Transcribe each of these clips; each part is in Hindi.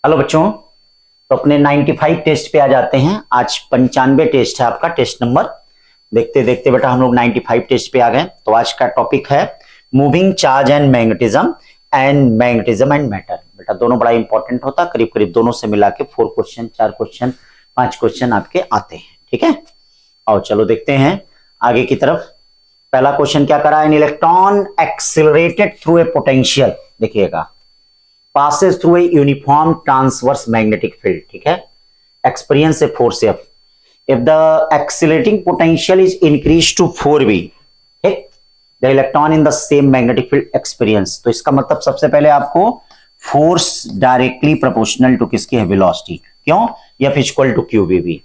हेलो बच्चों। तो अपने 95 टेस्ट पे आ जाते हैं। आज 95 टेस्ट है आपका, टेस्ट नंबर। देखते देखते बेटा हम लोग 95 टेस्ट पे आ गए। तो आज का टॉपिक है moving charge and magnetism and matter. बेटा दोनों बड़ा इंपॉर्टेंट होता है, करीब करीब दोनों से मिला के 4 क्वेश्चन, 4 क्वेश्चन, 5 क्वेश्चन आपके आते हैं। ठीक है, और चलो देखते हैं आगे की तरफ। पहला क्वेश्चन क्या करा है, an electron accelerated through a potential, देखिएगा, passes through a uniform transverse magnetic field. ठीक है, experience a force F. If the accelerating potential is increased to 4b, ठीक, the electron in the same magnetic field experience. तो इसका मतलब सबसे पहले आपको फोर्स डायरेक्टली प्रोपोर्शनल टू किसकी है, वेलोसिटी। क्यों, F इक्वल टू QBV।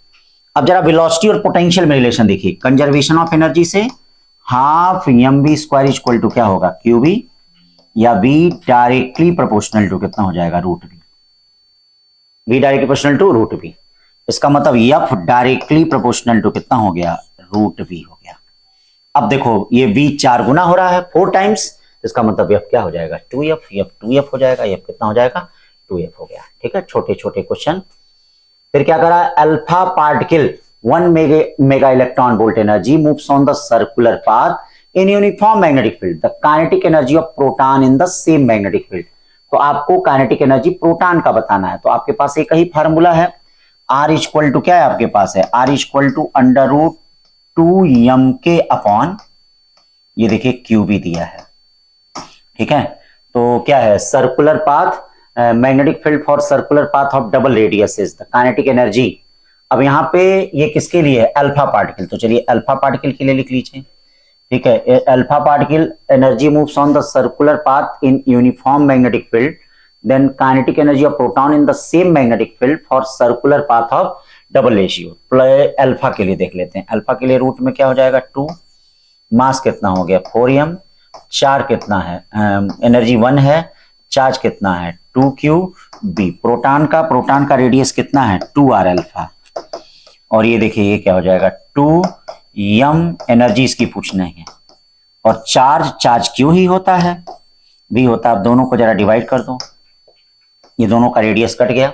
अब जरा वेलोसिटी और पोटेंशियल में रिलेशन देखिए। कंजर्वेशन ऑफ एनर्जी से half mv square equal to क्या होगा, QB, या v डायरेक्टली प्रोपोर्शनल टू कितना हो जाएगा, root B. v directly proportional to root B, इसका मतलब f डायरेक्टली प्रोपोर्शनल टू कितना हो गया, रूट बी हो गया। अब देखो ये v 4 गुना हो रहा है, 4 टाइम्स, इसका मतलब f क्या हो जाएगा, 2f। f 2f हो जाएगा, f कितना हो जाएगा, 2f हो गया। ठीक है, छोटे छोटे क्वेश्चन। फिर क्या करा, alpha particle 1 mega electron volt energy moves on the circular path in uniform magnetic field, the kinetic energy of proton in the same magnetic field। तो आपको काइनेटिक एनर्जी प्रोटॉन का बताना है। तो आपके पास एक ही फार्मूला है, R इक्वल टू क्या है आपके पास है, R equal to under root 2m के अपॉन, ये देखिए QB दिया है। ठीक है, तो क्या है, circular path, magnetic field for circular path of double radius is the kinetic energy. अब यहाँ पे ये किसके लिए है, अल्फा पार्टिकल। तो चलिए अल्फा पार्टिकल के लिए लिख लीजिए। ठीक है, alpha particle energy moves on the circular path in uniform magnetic field, then kinetic energy of proton in the same magnetic field for circular path of double ratio. Alpha के लिए देख लेते हैं। अल्फा के लिए रूट में क्या हो जाएगा, 2, मास कितना हो गया 4m, 4 कितना है, एनर्जी 1 है, चार्ज कितना है 2QB। प्रोटॉन का रेडियस कितना है 2r अल्फा, और ये देखिए ये क्या हो जाएगा 2m, एनर्जी इसकी पूछना है, और चार्ज क्यों ही होता है, भी होता है। आप दोनों को जरा डिवाइड कर दो, ये दोनों का रेडियस कट गया।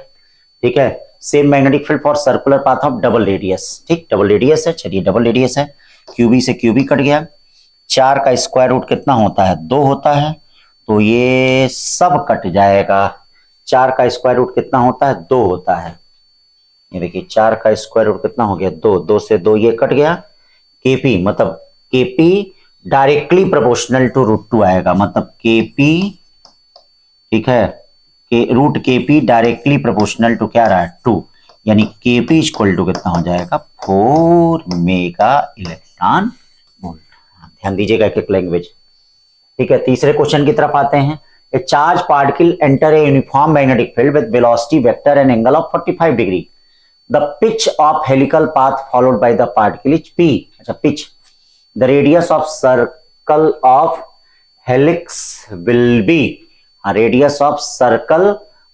ठीक है, same magnetic field for circular path of double radius. ठीक, डबल रेडियस है, चलिए डबल रेडियस है, QB से QB कट गया। 4 का स्क्वायर रूट कितना होता है, 2 होता है, तो ये सब कट जाएगा। 4 का स्क्वायर रूट कितना होता है, 2 होता है। ये देखिए 4 का स्क्वायर रूट कितना हो गया, 2, 2 से 2 ये कट गया। KP मतलब KP directly proportional to root 2 आएगा, मतलब KP, ठीक है, के root KP directly proportional to क्या रहा है, 2, यानी KP इक्वल टू कितना हो जाएगा, 4 मेगा इलेक्ट्रॉन वोल्ट। ध्यान दीजिएगा एक एक लैंग्वेज। ठीक है, तीसरे क्वेश्चन की तरफ आते हैं। ए charge particle enter a uniform magnetic field with velocity vector and angle of 45 degree. The pitch of helical path followed by the particle is P। अच्छा, pitch, the radius of circle of helix will be, radius of circle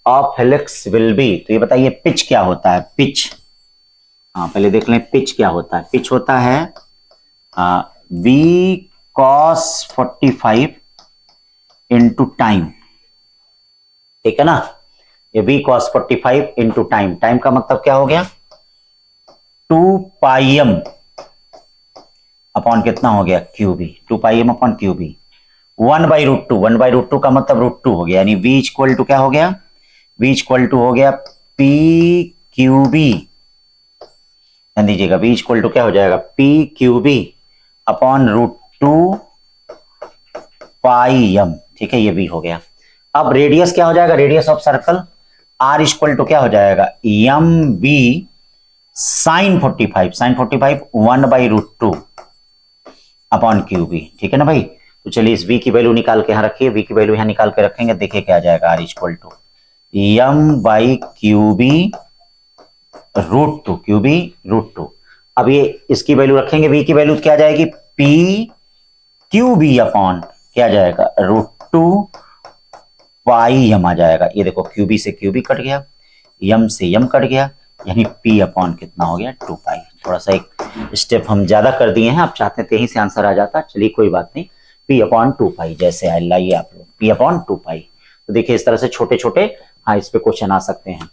of helix will be। तो ये बताइए पिच क्या होता है, पिच, हाँ पहले देख लें पिच क्या होता है। पिच होता है v cos 45 इंटू टाइम। ठीक है ना, ये v cos 45 into time, time का मतलब क्या हो गया 2 पाई m अपॉन कितना हो गया QB, 2 pi m upon QB, 1 by root 2, 1 by root 2 का मतलब रूट 2 हो गया, यानी v इक्वल टू क्या हो गया, v इक्वल टू हो गया PQB। ध्यान दीजिएगा, v इक्वल टू क्या हो जाएगा PQB upon root 2 pi m। ठीक है, ये v हो गया। अब रेडियस क्या हो जाएगा, radius of circle R equal to क्या हो जाएगा, MB sine 45, sine 45 1 by root 2 upon QB। ठीक है ना भाई, तो चलिए इस v की वैल्यू निकाल के यहां रखिए, v की वैल्यू यहां निकाल के रखेंगे, देखिए क्या आ जाएगा, R equal to M by QB root 2, QB root 2। अब ये इसकी वैल्यू रखेंगे, v की वैल्यू क्या आ जाएगी, PQB अपॉन क्या आ जाएगा, रूट 2 पाई m आ जाएगा। ये देखो QB से QB कट गया, m से m कट गया, यानी P अपॉन कितना हो गया 2 पाई। थोड़ा सा एक स्टेप हम ज्यादा कर दिए हैं, आप चाहते हैं यहीं से आंसर आ जाता, चलिए कोई बात नहीं, P अपॉन 2 पाई जैसे लाइए आप लोग, P अपॉन 2 पाई। तो देखिए इस तरह से छोटे छोटे हाँ, इस पे क्वेश्चन आ सकते हैं।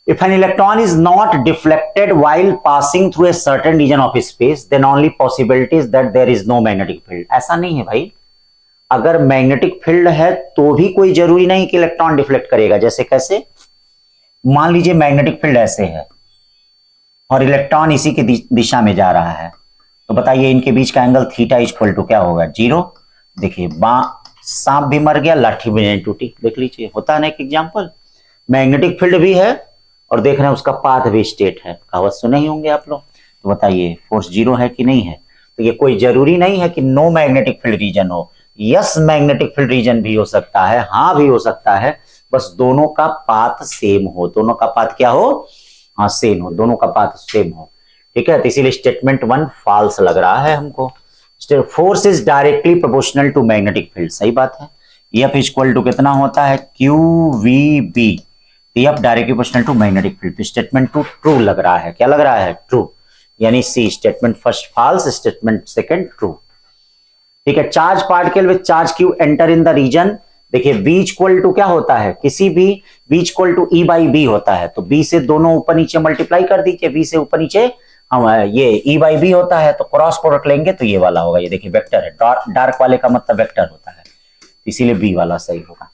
If an electron is not deflected while passing through a certain region of space, then only possibility is that there is no magnetic field. ऐसा नहीं है भाई, अगर मैग्नेटिक फील्ड है तो भी कोई जरूरी नहीं कि इलेक्ट्रॉन डिफ्लेक्ट करेगा। जैसे कैसे, मान लीजिए मैग्नेटिक फील्ड ऐसे है और इलेक्ट्रॉन इसी की दिशा में जा रहा है, तो बताइए इनके बीच का एंगल थीटा इक्वल टू क्या होगा, 0। देखिए सांप भी मर गया, लाठी भी नहीं टूटी। देख लीजिए, होता है ना एक एग्जाम्पल, मैग्नेटिक फील्ड भी है और देख रहे हैं उसका पाथ भी स्टेट है। कहावत सुने ही होंगे आप लोग। तो बताइए फोर्स 0 है कि नहीं है। तो ये कोई जरूरी नहीं है कि नो मैग्नेटिक फील्ड रीजन हो। यस, मैग्नेटिक फील्ड रीजन भी हो सकता है, हाँ भी हो सकता है, बस दोनों का पाथ सेम हो। दोनों का पाथ क्या हो, हाँ सेम हो, दोनों का पाथ सेम हो। ठीक है, तो इसीलिए स्टेटमेंट 1 फॉल्स लग रहा है हमको। Force is directly proportional to magnetic field, सही बात है। एफ इक्वल टू कितना होता है, Q V B. F directly proportional to magnetic field, तो स्टेटमेंट 2 ट्रू लग रहा है। क्या लग रहा है, ट्रू, यानी C statement first false, statement second true. ठीक है, charge particle with charge Q enter in the region. देखिए v इक्वल टू क्या होता है, किसी भी v equal to E by B होता है, तो b से दोनों ऊपर नीचे मल्टीप्लाई कर दीजिए, v से ऊपर नीचे हम ये ई बाई बी होता है, तो क्रॉस प्रोडक्ट लेंगे तो ये वाला होगा। ये देखिए वेक्टर है, डार्क वाले का मतलब वेक्टर होता है, इसीलिए बी वाला सही होगा।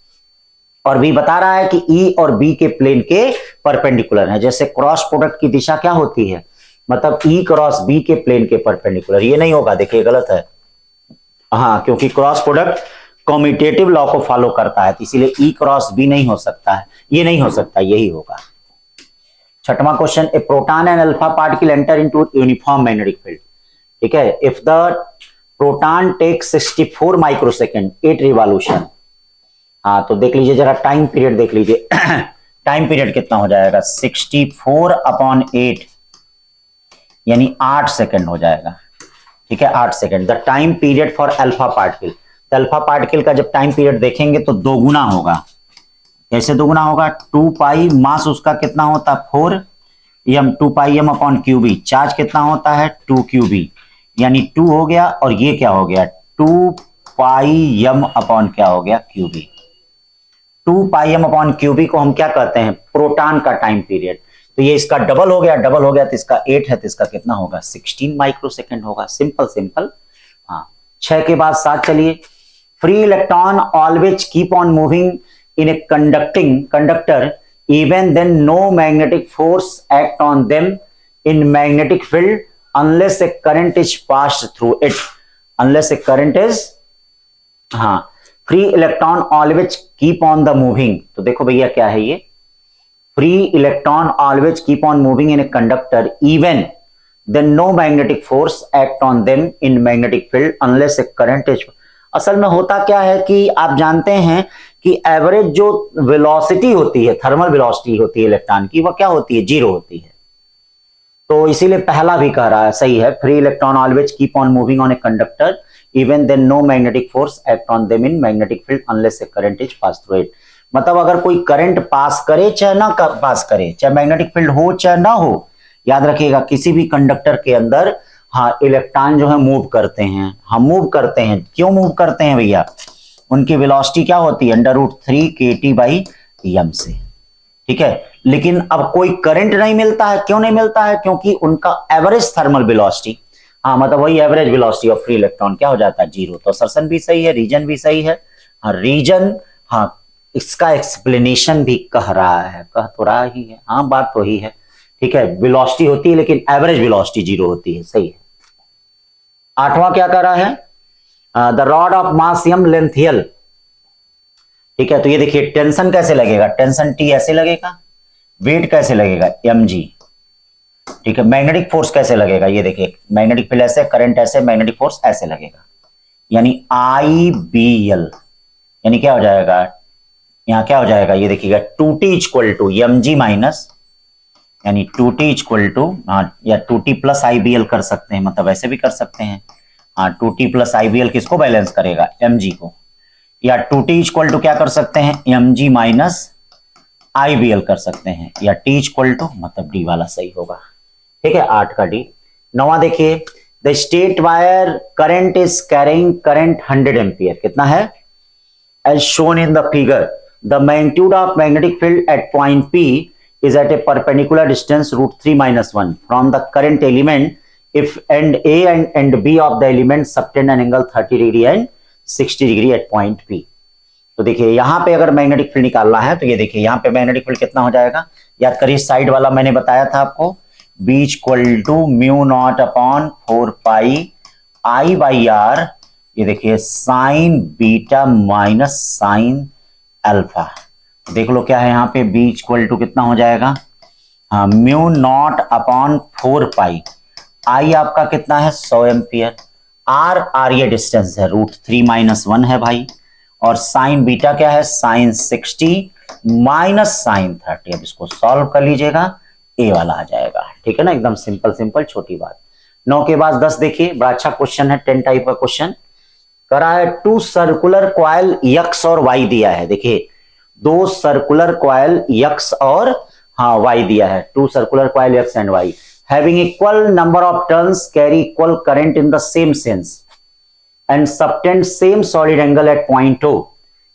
और बी बता रहा है कि ई और बी के प्लेन के परपेंडिकुलर है। जैसे क्रॉस प्रोडक्ट की दिशा क्या होती है, मतलब ई क्रॉस बी के प्लेन के परपेंडिकुलर। ये नहीं होगा, देखिए गलत है, हाँ, क्योंकि क्रॉस प्रोडक्ट कॉम्यूटेटिव लॉ को फॉलो करता है, तो इसीलिए ई क्रॉस बी नहीं हो सकता है, ये नहीं हो सकता, यही होगा। छठवां question, a proton and alpha particle enter into uniform magnetic field. ठीक है, if the proton takes 64 microsecond 8 revolution. हाँ, तो देख लीजिए जरा टाइम पीरियड देख लीजिए टाइम पीरियड कितना हो जाएगा, 64/8 यानी 8 सेकंड हो जाएगा। ठीक है, 8 second. The time period for alpha particle, तो अल्फा पार्टिकल का जब टाइम पीरियड देखेंगे तो दोगुना होगा। कैसे दोगुना होगा, 2 पाई, मास उसका कितना होता है 4 m, 2 pi m upon QB. Charge कितना होता है 2 क्यूबी, यानी 2 हो गया, और ये क्या हो गया 2 पाई m अपॉन क्या हो गया QB. 2 pi m upon QB को हम क्या कहते हैं, प्रोटॉन का टाइम पीरियड। तो ये इसका डबल हो गया, डबल हो गया तो इसका 8 है, तो इसका कितना होगा 16 माइक्रोसेकंड होगा। Simple simple. हाँ, 6 के बाद 7 चलिए। Free electron always keep on moving in a conductor even then no magnetic force act on them in magnetic field unless a current is passed through it, unless a current is, हाँ, free electron always keep on the moving. तो देखो भैया क्या है ये, free electron always keep on moving in a conductor even then no magnetic force act on them in magnetic field unless a current is. असल में होता क्या है कि आप जानते हैं कि एवरेज जो वेलोसिटी होती है, थर्मल वेलोसिटी होती है इलेक्ट्रॉन की, वह क्या होती है 0 होती है। तो इसीलिए पहला भी कह रहा है, सही है, free electron always keep on moving on a conductor even then no magnetic force act on them in magnetic field unless a current is pass through it. मतलब अगर कोई करंट पास करे चाहे ना पास करे, चाहे मैग्नेटिक फील्ड हो चाहे ना हो, याद रखिएगा किसी भी कंडक्टर के अंदर, हाँ, इलेक्ट्रॉन जो है मूव करते हैं। हम मूव करते हैं, क्यों मूव करते हैं भैया, उनकी वेलोसिटी क्या होती है √3 kT/m से। ठीक है, लेकिन अब कोई करंट नहीं मिलता है, क्यों नहीं मिलता है, क्योंकि उनका एवरेज थर्मल वेलोसिटी, हाँ, मतलब वही average velocity of free electron क्या हो जाता है 0। तो असर्शन भी सही है, रीजन भी सही है। हाँ, रीजन, हाँ, इसका एक्सप्लेनेशन भी कह रहा है, कह तो रहा ही है, हाँ, बात तो ही है। ठीक है, वेलोसिटी होती है लेकिन एवरेज वेलोसिटी 0 होती है, सही है। 8वां क्या कर रहा है, the rod of mass m length l। ठीक है, तो ये देखिए टेंशन कैसे लगेगा, टेंशन T ऐसे लगेगा, वेट कैसे लगेगा mg। ठीक है, मैग्नेटिक फोर्स कैसे लगेगा, ये देखिए मैग्नेटिक फील्ड ऐसे, करंट ऐसे, मैग्नेटिक फोर्स ऐसे लगेगा, यानी IBL, यानी क्या हो जाएगा, यहां क्या हो जाएगा, ये देखिएगा 2T equal to mg minus, यानी 2T इक्वल टू, हाँ, या 2T प्लस IBL कर सकते हैं, मतलब ऐसे भी कर सकते हैं। हाँ, 2T प्लस IBL किसको बैलेंस करेगा, mg को, या 2T इक्वल टू क्या कर सकते हैं mg माइनस IBL कर सकते हैं, या T इक्वल टू, मतलब D वाला सही होगा। ठीक है, 8 का D। 9वां देखिए, the state wire current is carrying current 100 ampere, कितना है, as shown in the figure, the magnitude of magnetic field at point P is at a perpendicular distance √3-1 from the current element if end A and end B of the element subtend an angle 30 degree and 60 degree at point P. तो देखिए यहाँ पे अगर मैग्नेटिक फील्ड निकालना है तो ये देखिए यहाँ पे मैग्नेटिक फील्ड कितना हो जाएगा, याद करिए साइड वाला मैंने बताया था आपको, B equal to mu naught upon 4 pi I by R, ये देखिए sine beta minus sine alpha. देख लो क्या है यहाँ पे, B इक्वल टू कितना हो जाएगा, हाँ mu naught upon 4 pi, I आपका कितना है 100 एम्पियर, R ये डिस्टेंस है √3-1 है भाई, और साइन बीटा क्या है साइन 60 माइनस साइन 30। अब इसको सॉल्व कर लीजिएगा, ए वाला आ जाएगा, ठीक है ना, एकदम सिंपल सिंपल छोटी बात। 9 के बाद 10 देखिए, बड़ा अच्छा क्वेश्चन है, 10 टाइप का क्वेश्चन करा है। 2 सर्कुलर कॉइल x और y दिया है, देखिए 2 सर्कुलर कॉइल x और हाँ y दिया है, 2 circular coil x and y having equal number of turns carry equal current in the same sense and subtend same solid angle at point O.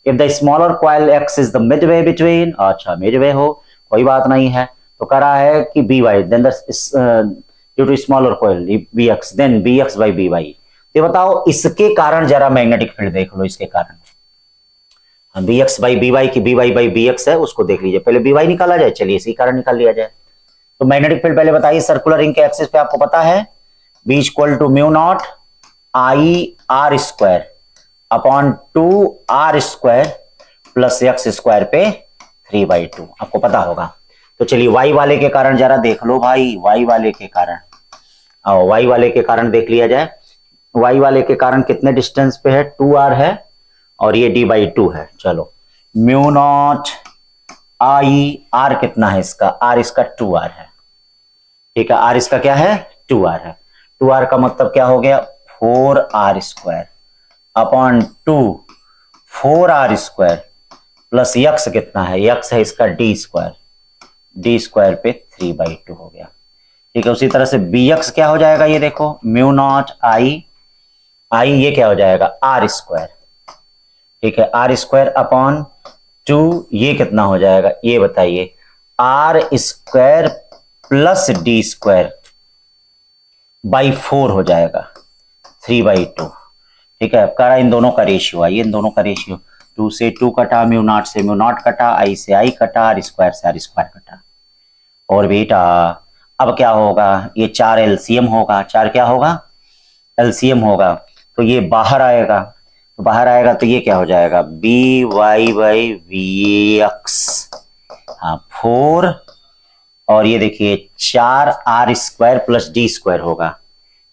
If the smaller coil x is the midway between, अच्छा midway हो कोई बात नहीं है, तो करा है कि by then the due to smaller coil bx then bx by by। तो बताओ इसके कारण जरा मैग्नेटिक फील्ड देख लो, इसके कारण bx by by की by by bx है उसको देख लीजिए, पहले by निकाला जाए, चलिए इसी कारण निकाल लिया जाए। तो मैग्नेटिक फील्ड पहले बताइए, सर्कुलर रिंग के एक्सिस पे आपको पता है B equal to mu naught I R square upon 2 R square plus x square पे 3/2 आपको पता होगा। तो चलिए y वाले के कारण जरा देख लो भाई, y वाले के कारण आओ, y वाले के कारण देख लिया जाए। y वाले के कारण कितने डिस्टेंस पे है, 2r है और ये d/2 है। चलो म्यू नॉट I R कितना है इसका, R इसका 2r है, ठीक है, R इसका क्या है 2r है, 2r का मतलब क्या हो गया 4r square upon 2 4r square plus x कितना है, x है इसका d स्क्वायर पे 3/2 हो गया, ठीक है। उसी तरह से bx क्या हो जाएगा, ये देखो म्यू नॉट I ये क्या हो जाएगा r स्क्वायर, ठीक है, r स्क्वायर अपॉन 2 ये कितना हो जाएगा, ये बताइए r square plus D square by 4 हो जाएगा 3/2, ठीक है। करा इन दोनों का रेशियो, आइए इन दोनों का रेशियो, 2 से 2 कटा, म्यू नॉट से म्यू नॉट कटा, I से I कटा, r स्क्वायर से r स्क्वायर कटा, और बेटा अब क्या होगा, ये 4 एलसीएम होगा, 4 क्या होगा एलसीएम होगा, तो ये बाहर आएगा, तो बाहर आएगा तो ये क्या हो जाएगा by बाई vx, हाँ 4 और ये देखिए 4r square plus D square होगा,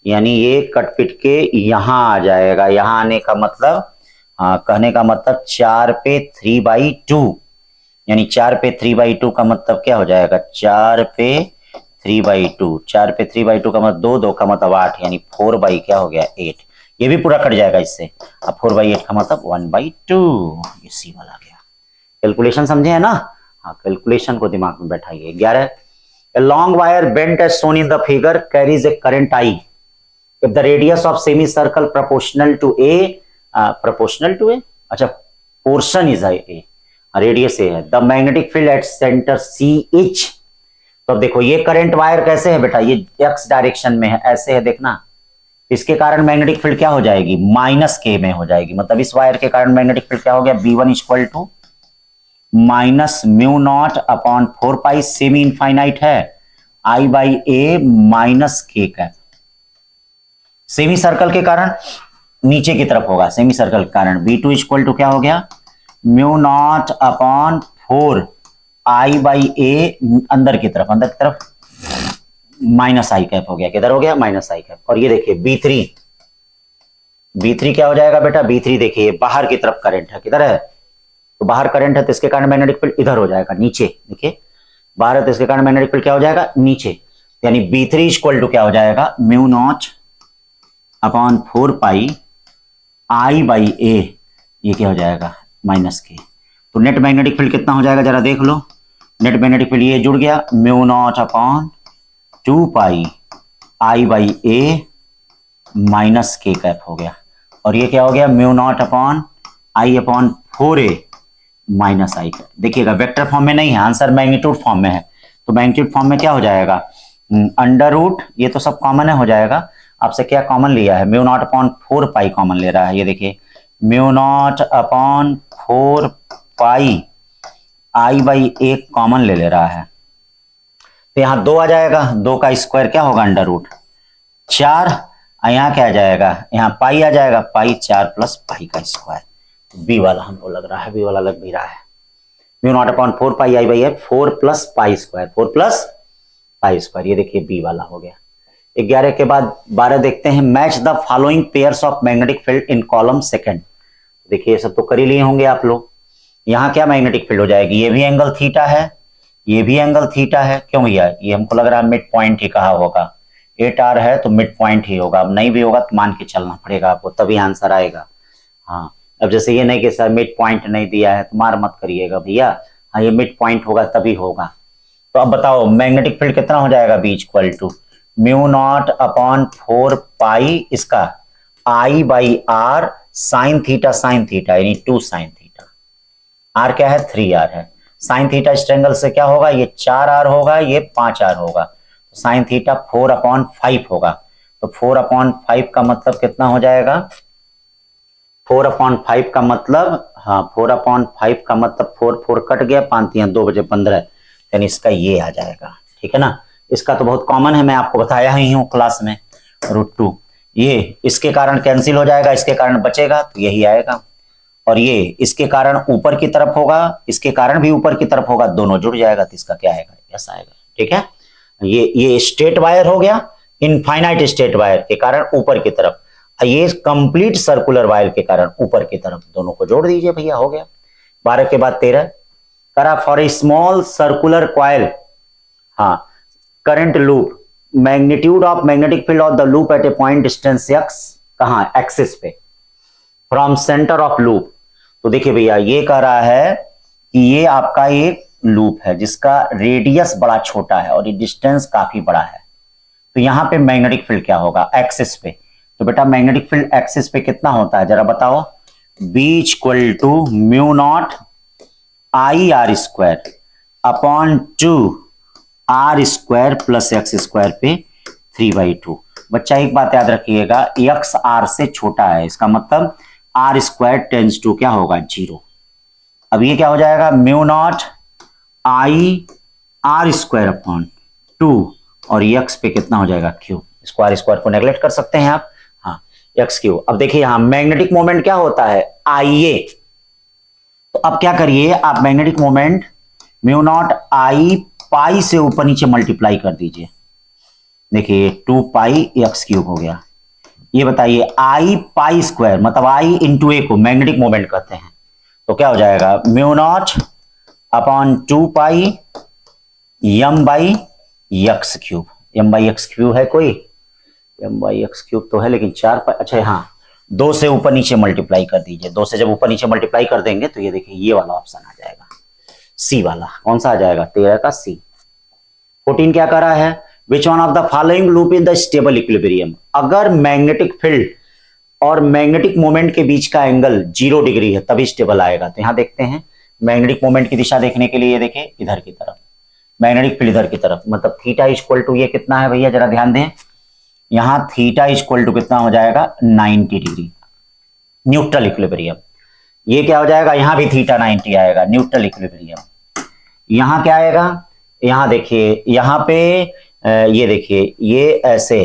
यानी ये कट पिट के यहां आ जाएगा, यहां आने का मतलब हाँ कहने का मतलब 4 पे 3/2, यानी 4 पे 3/2 का मतलब क्या हो जाएगा 4 पे 3/2, 4 पे 3/2 का मतलब 2 का मतलब 8, यानी 4 बाई क्या हो गया 8, ये भी पूरा कट जाएगा इससे, अब 4/8 का मतलब 1/2, ये सी वाला गया। कैलकुलेशन समझे है ना, हाँ कैलकुलेशन को दिमाग में बैठाइए। 11 A long wire bent as shown in the figure carries a current I. If the radius of semicircle proportional to A, अच्छा portion is A, radius A है, the magnetic field at center CH। तो अब देखो ये करंट वायर कैसे है बेटा, ये x डायरेक्शन में है, ऐसे है देखना, इसके कारण मैग्नेटिक फील्ड क्या हो जाएगी -k में हो जाएगी, मतलब इस वायर के कारण मैग्नेटिक फील्ड क्या हो गया B1 equal to minus mu naught upon 4 pi, semi infinite है, I by a minus K cap, semi circle के कारण नीचे की तरफ होगा, सेमी सर्कल के कारण B2 इक्वल टू क्या हो गया mu naught upon 4 I by A अंदर की तरफ माइनस आई कैप हो गया, किधर हो गया माइनस आई कैप। और ये देखिए B3 क्या हो जाएगा बेटा, B3 देखिए बाहर की तरफ करंट है, किधर है तो बाहर करंट है, तो इसके कारण मैग्नेटिक फील्ड इधर हो जाएगा नीचे, देखिए बाहर है तो इसके कारण मैग्नेटिक फील्ड क्या हो जाएगा नीचे, यानी B3 इक्वल टू क्या हो जाएगा mu naught upon 4 pi I by ए, ये क्या हो जाएगा -k। तो नेट मैग्नेटिक फील्ड कितना हो जाएगा जरा देख लो, नेट मैग्नेटिक फील्ड ये जुड़ गया mu naught upon 2 pi I by A -k cap हो गया, और ये क्या हो गया mu naught upon I upon 4a minus I cap. देखिएगा वेक्टर फॉर्म में नहीं है, आंसर मैग्नीट्यूड फॉर्म में है, तो मैग्नीट्यूड फॉर्म में क्या हो जाएगा, अंडर रूट, ये तो सब कॉमन है, हो जाएगा। आपसे क्या कॉमन लिया है, mu naught upon 4 pi common ले रहा है, ये देखिए mu naught upon 4 pi I by 1 common ले रहा है, तो यहाँ 2 आ जाएगा, 2 का स्क्वायर क्या होगा अंडर रूट 4, यहाँ क्या आ जाएगा, यहाँ पाई आ जाएगा, पाई 4 प्लस पाई का स्क्वायर। बी वाला हमको लग रहा है, बी वाला लग भी रहा है, mu naught upon 4 pi I by 4 plus pi square, 4 plus pi square, ये देखिए बी वाला हो गया। 11 के बाद 12 देखते हैं, match the following pairs of magnetic field in column second. देखिए ये सब तो कर ही लिए होंगे आप लोग। यहाँ क्या मैग्नेटिक फील्ड हो जाएगी, ये भी एंगल थीटा है, ये भी एंगल थीटा है, क्यों भैया, ये हमको लग रहा है मिड पॉइंट ही कहा होगा, 8R है तो मिड पॉइंट ही होगा, अब नहीं भी होगा तो मान के चलना पड़ेगा आपको, तभी आंसर आएगा। हाँ, अब जैसे ये नहीं कि सर मिड पॉइंट नहीं दिया है तो मार मत करिएगा भैया, हाँ ये मिड पॉइंट होगा तभी होगा। तो अब बताओ मैग्नेटिक फील्ड कितना हो जाएगा, B equal to mu naught upon 4 pi इसका I by R sine theta यानी 2 साइन थीटा, आर क्या है 3R है, साइन थीटा इस ट्रायंगल से क्या होगा, ये 4R होगा, ये 5R होगा, तो साइन थीटा 4/5 होगा, तो 4/5 का मतलब कितना हो जाएगा, 4/5 का मतलब, हाँ 4/5 का मतलब 4 कट गया, 5 2 बजे 15, यानी इसका ये आ जाएगा, ठीक है ना। इसका तो बहुत कॉमन है, मैं आपको बताया ही हूं क्लास में, √2, ये इसके कारण कैंसिल हो जाएगा, इसके कारण बचेगा, तो यही आएगा, और ये इसके कारण ऊपर की तरफ होगा, इसके कारण भी ऊपर की तरफ होगा, दोनों जुड़ जाएगा, तो इसका क्या आएगा, ऐसा आएगा, ठीक है। ये स्ट्रेट वायर हो गया, इनफाइनाइट स्ट्रेट वायर के कारण ऊपर की तरफ, ये कंप्लीट सर्कुलर वायर के कारण ऊपर की तरफ, दोनों को जोड़ दीजिए भैया, हो गया। 12 के बाद 13 करा, for a small circular coil, हाँ current loop, magnitude of magnetic field of the loop at a point distance x, कहां एक्सिस पे, फ्रॉम सेंटर ऑफ लूप। तो देखिए भैया ये कह रहा है कि ये आपका एक लूप है जिसका रेडियस बड़ा छोटा है और ये डिस्टेंस काफी बड़ा है, तो यहां पे मैग्नेटिक फील्ड क्या होगा, एक्सिस पे। तो बेटा मैग्नेटिक फील्ड एक्सिस पे कितना होता है जरा बताओ, B equal to mu naught I R square upon 2R square plus X square पे 3/2। बच्चा एक बात याद रखिएगा, x R से छोटा है, इसका मतलब R स्क्वायर टेंस टू क्या होगा 0। अब ये क्या हो जाएगा, mu naught I R square upon 2 और x पे कितना हो जाएगा Q, स्क्वायर स्क्वायर को नेगलेक्ट कर सकते हैं आप, हाँ x3। अब देखिए यहां मैग्नेटिक मोमेंट क्या होता है IA, तो अब क्या करिए आप मैग्नेटिक मोमेंट म्यू नॉट आई पाई से ऊपर नीचे मल्टीप्लाई कर दीजिए, देखिए 2 पाई x³ हो गया। ये बताइए आई पाई स्क्वायर मतलब आई इंटू ए को मैग्नेटिक मोमेंट कहते हैं, तो क्या हो जाएगा mu naught upon 2 pi m by x³, m by x³ है कोई, m बाई x³ तो है लेकिन 4 पाई, अच्छा हाँ 2 से ऊपर नीचे मल्टीप्लाई कर दीजिए, 2 से जब ऊपर नीचे मल्टीप्लाई कर देंगे तो ये देखिए ये वाला ऑप्शन आ जाएगा, सी वाला, कौन सा आ जाएगा 13 का सी। 14 क्या कर रहा है, which one of the following loop in the stable equilibrium, अगर मैग्नेटिक फील्ड और मैग्नेटिक मोमेंट के बीच का एंगल 0 डिग्री है तभी स्टेबल आएगा। तो यहां देखते हैं मैग्नेटिक मोमेंट की दिशा देखने के लिए, देखिए इधर की तरफ, मैग्नेटिक फील्ड इधर की तरफ, मतलब थीटा इक्वल टू ये कितना है भैया जरा ध्यान दें, यहां थीटा इक्वल टू कितना हो जाएगा 90 डिग्री, न्यूट्रल इक्विलिब्रियम। ये क्या हो जाएगा, यहां भी थीटा 90 आएगा, न्यूट्रल इक्विलिब्रियम। यहां क्या आएगा, यहां देखिए यहां पे ये देखिए ये ऐसे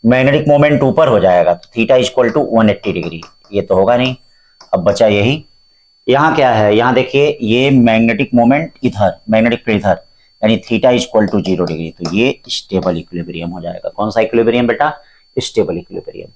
मैग्नेटिक मोमेंट ऊपर हो जाएगा तो थीटा इक्वल टू 180 डिग्री, ये तो होगा नहीं, अब बचा यही। यहां क्या है, यहां देखिए ये मैग्नेटिक मोमेंट इधर, मैग्नेटिक फील्ड इधर, यानी थीटा इक्वल टू 0 डिग्री, तो ये स्टेबल इक्विलिब्रियम हो जाएगा। कौन सा इक्विलिब्रियम बेटा, stable equilibrium.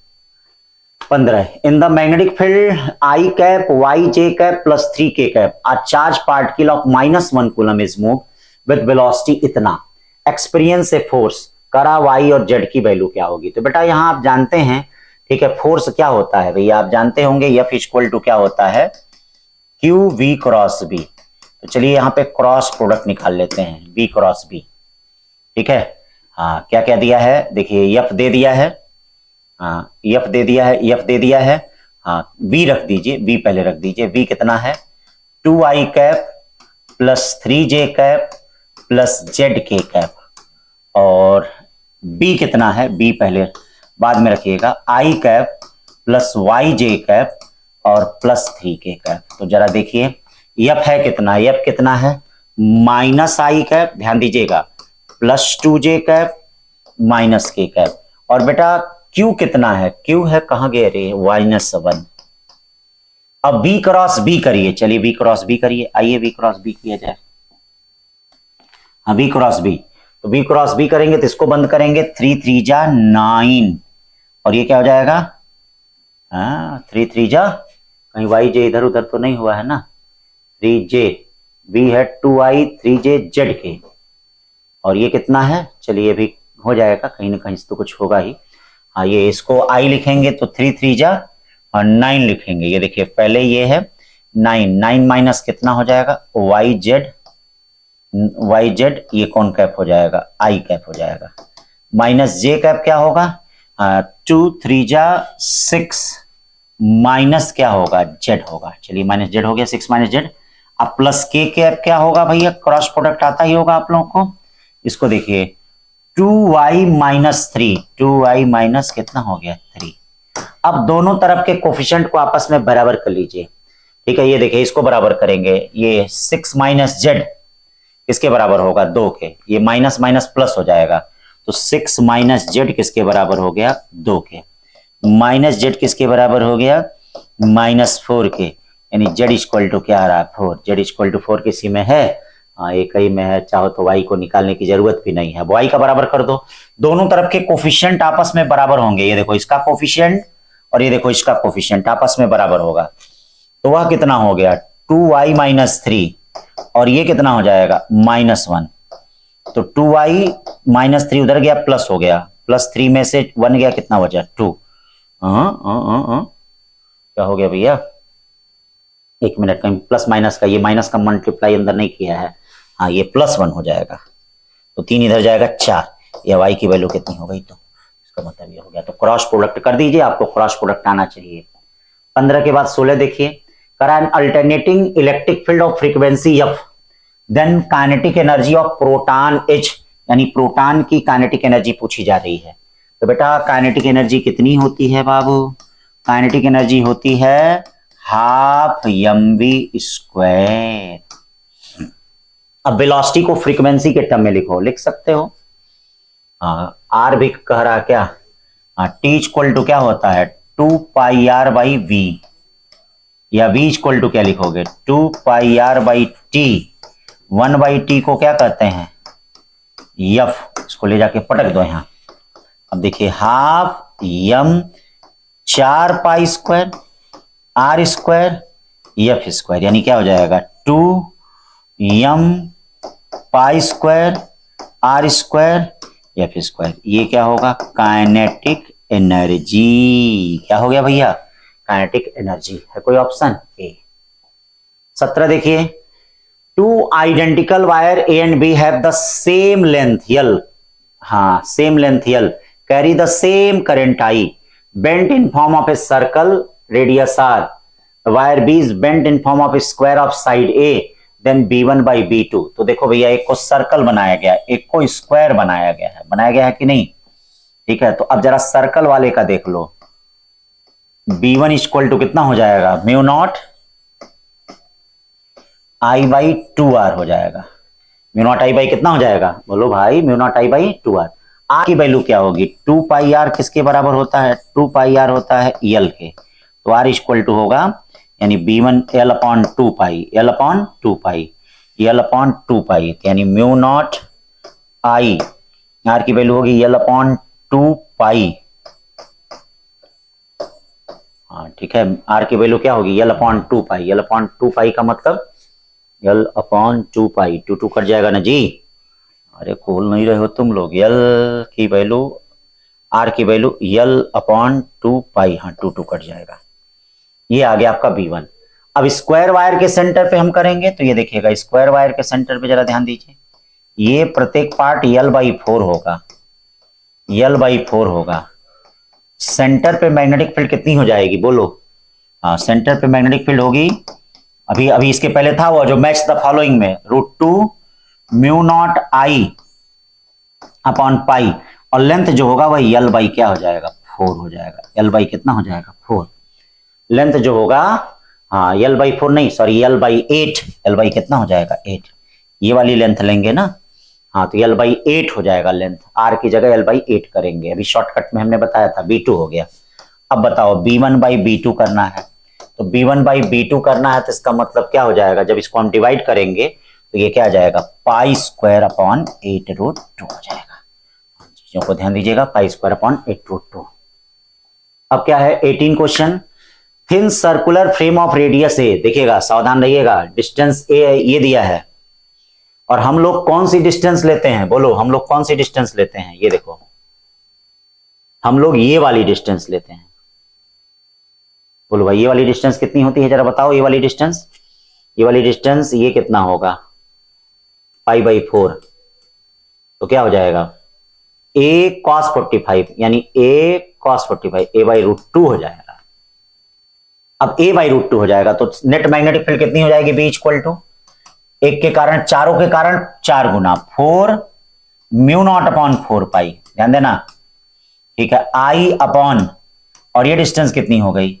15 in the magnetic field I cap Y J cap plus 3k cap a charge particle of -1 coulomb is move with velocity इतना, एक्सपीरियंस ए फोर्स, करा वाई और जेड की वैल्यू क्या होगी। तो बेटा यहां आप जानते हैं, ठीक है, फोर्स क्या होता है भैया आप जानते होंगे, F इक्वल टू क्या होता है QV क्रॉस B। तो चलिए यहाँ पे क्रॉस प्रोडक्ट निकाल लेते हैं, B क्रॉस B, ठीक है। हाँ क्या क्या दिया है, देखिए F दे दिया है, हाँ F दे दिया है, F दे दिया है, हाँ B रख दीजिए, B पहले रख दीजिए, B कितना है 2i cap plus 3j cap plus z k cap. और b कितना है, b पहले बाद में रखिएगा, i cap plus yj cap और प्लस 3k कैप। तो जरा देखिए यफ है कितना, यफ कितना है -i कैप, ध्यान दीजिएगा, plus 2j cap minus k cap. और बेटा q कितना है, q है कहां गए रे, -1। अब v क्रॉस b करिए, चलिए v क्रॉस b करिए, आइए v क्रॉस b किया जाए। हाँ v क्रॉस b, तो v क्रॉस b करेंगे तो इसको बंद करेंगे, 3 3 जा 9, और ये क्या हो जाएगा, हाँ 3 3 जा, कहीं yj इधर उधर तो नहीं हुआ है ना, 3j, v है 2i 3j zk, और ये कितना है, चलिए भी हो जाएगा, कहीं ना कहीं से तो कुछ होगा ही। हाँ ये इसको i लिखेंगे तो 3 3 जा और 9 लिखेंगे, ये देखिए पहले ये है 9, 9 माइनस कितना हो जाएगा, yz, ये कौन कैप हो जाएगा, i कैप हो जाएगा, माइनस j कैप क्या होगा, 2 3 जा 6 माइनस क्या होगा, z होगा, चलिए माइनस z हो गया, 6 माइनस z। अब प्लस k कैप क्या होगा भैया, क्रॉस प्रोडक्ट आता ही होगा आप लोगों को, इसको देखिए 2y माइनस 3, 2y माइनस कितना हो गया 3। अब दोनों तरफ के कोफिशिएंट को आपस में बराबर कर लीजिए, ठीक है, ये देखिए इसको बराबर करेंगे, ये 6 माइनस z किसके बराबर होगा, 2 के, ये माइनस माइनस प्लस हो जाएगा, तो 6 माइनस z किसके बराबर हो गया, 2 के, माइनस z किसके बराबर हो गया, -4 के, यानी z इक्वल टू क्या आ रहा है 4, z इक्वल टू 4 किसी में है, हाँ एक ही में है, चाहो तो y को निकालने की जरूरत भी नहीं है, y का बराबर कर दो, दोनों तरफ के कोफिशिएंट आपस में बराबर होंगे, ये देखो इसका कोफिशिएंट और ये देखो इसका कोफिशिएंट आपस में बराबर होगा, तो वह कितना हो गया 2y माइनस 3, और ये कितना हो जाएगा -1, तो 2y माइनस 3 उधर गया प्लस हो गया, प्लस 3 में से 1 गया, कितना बचा 2। क्या हो गया भैया, एक मिनट, कहीं प्लस माइनस का, ये माइनस का मल्टीप्लाई अंदर नहीं किया है, हाँ ये +1 हो जाएगा, तो 3 इधर जाएगा 4, ये y की वैल्यू कितनी हो गई, तो इसका मतलब ये हो गया, तो क्रॉस प्रोडक्ट कर दीजिए, आपको क्रॉस प्रोडक्ट आना चाहिए। 15 के बाद 16 देखिए, करा an alternating electric field of frequency f, then kinetic energy of proton h, यानी प्रोटॉन की काइनेटिक एनर्जी पूछी जा रही है। तो बेटा काइनेटिक एनर्जी कितनी होती है बाबू, काइनेटिक एनर्जी होती है ½ mv²। अब वेलोसिटी को फ्रीक्वेंसी के टर्म में लिखो, लिख सकते हो, आर भी कह रहा क्या, टी इक्वल टू क्या होता है 2πr/v, या v इक्वल टू क्या लिखोगे 2πr/t, 1/t को क्या कहते हैं f, इसको ले जाके पटक दो यहां। अब देखिए ½ m4π² r² f², यानी क्या हो जाएगा 2m π² r² f², ये क्या होगा काइनेटिक एनर्जी, क्या हो गया भैया काइनेटिक एनर्जी, है कोई ऑप्शन ए। 17 देखिए, 2 identical wire A and B have the same length l, हाँ same length l, carry the same current I, bent in form of a circle radius r, wire b is bent in form of a square of side a, then b1/b2। तो देखो भैया एक को सर्कल बनाया गया, एक को स्क्वायर बनाया गया है कि नहीं, ठीक है, तो अब जरा सर्कल वाले का देख लो, b1 इक्वल टू कितना हो जाएगा μ0 I/2r हो जाएगा, μ0 I/ कितना हो जाएगा, बोलो भाई μ0 I/2r। r की वैल्यू क्या होगी 2πr, किसके बराबर होता है 2πr होता है l के, तो r इक्वल टू होगा यानी b1 l/2π, यानी μ0 I, r की वैल्यू होगी l/2π, हाँ ठीक है, r की वैल्यू क्या होगी l/2π का मतलब l/2π, 2 कट जाएगा ना जी, अरे खोल नहीं रहे हो तुम लोग, l की वैल्यू r की वैल्यू l/2π, हाँ 2 कट जाएगा, ये आ गया आपका b1। अब स्क्वायर वायर के सेंटर पे हम करेंगे, तो ये देखिएगा स्क्वायर वायर के सेंटर पे जरा ध्यान दीजिए, ये प्रत्येक पार्ट l/4 होगा, सेंटर पे मैग्नेटिक फील्ड कितनी हो जाएगी बोलो, हाँ सेंटर पे मैग्नेटिक फील्ड होगी अभी अभी इसके पहले था वो जो मैच द फॉलोइंग में √2 म्यू नॉट आई अपॉन पाई, और लेंथ जो होगा वह यल बाई क्या हो जाएगा 4 हो जाएगा। यल बाई कितना हो जाएगा 4। लेंथ जो होगा हाँ यल बाई 4 नहीं sorry L by 8, L by कितना हो जाएगा 8। ये वाली लेंथ लेंगे ना, हाँ तो यल बाई 8 हो जाएगा लेंथ, आर की जगह यल बाई 8 करेंगे। अभी शॉर्टकट में हमने बताया था B2 हो गया। अब बताओ B1 बाई B2 करना है, तो B1 बाई B2 करना है तो इसका मतलब क्या हो जाएगा, जब इसको हम डिवाइड करेंगे तो ये क्या आ जाएगा पाई स्क्वायर अपॉन 8 √2 हो जाएगा। चीजों को ध्यान दीजिएगा, पाई स्क्वायर अपॉन 8 √2। अब क्या है 18 question, thin circular frame of radius a, देखिएगा सावधान रहिएगा, डिस्टेंस ए ये दिया है और हम लोग कौन सी डिस्टेंस लेते हैं, बोलो हम लोग कौन सी डिस्टेंस लेते हैं, ये देखो हम लोग ये वाली डिस्टेंस लेते हैं। बोलो भाई ये वाली डिस्टेंस कितनी होती है जरा बताओ, ये वाली डिस्टेंस, ये वाली डिस्टेंस ये कितना होगा पाई बाई 4, तो क्या हो जाएगा a cos 45 यानी a cos 45 a बाई √2 हो जाएगा। अब a बाई √2 हो जाएगा तो नेट मैग्नेटिक फील्ड कितनी हो जाएगी B इक्वल टू एक के कारण चारों के कारण 4 गुना 4 म्यू नॉट अपॉन 4 पाई, ध्यान देना ठीक है, I अपॉन और ये डिस्टेंस कितनी हो गई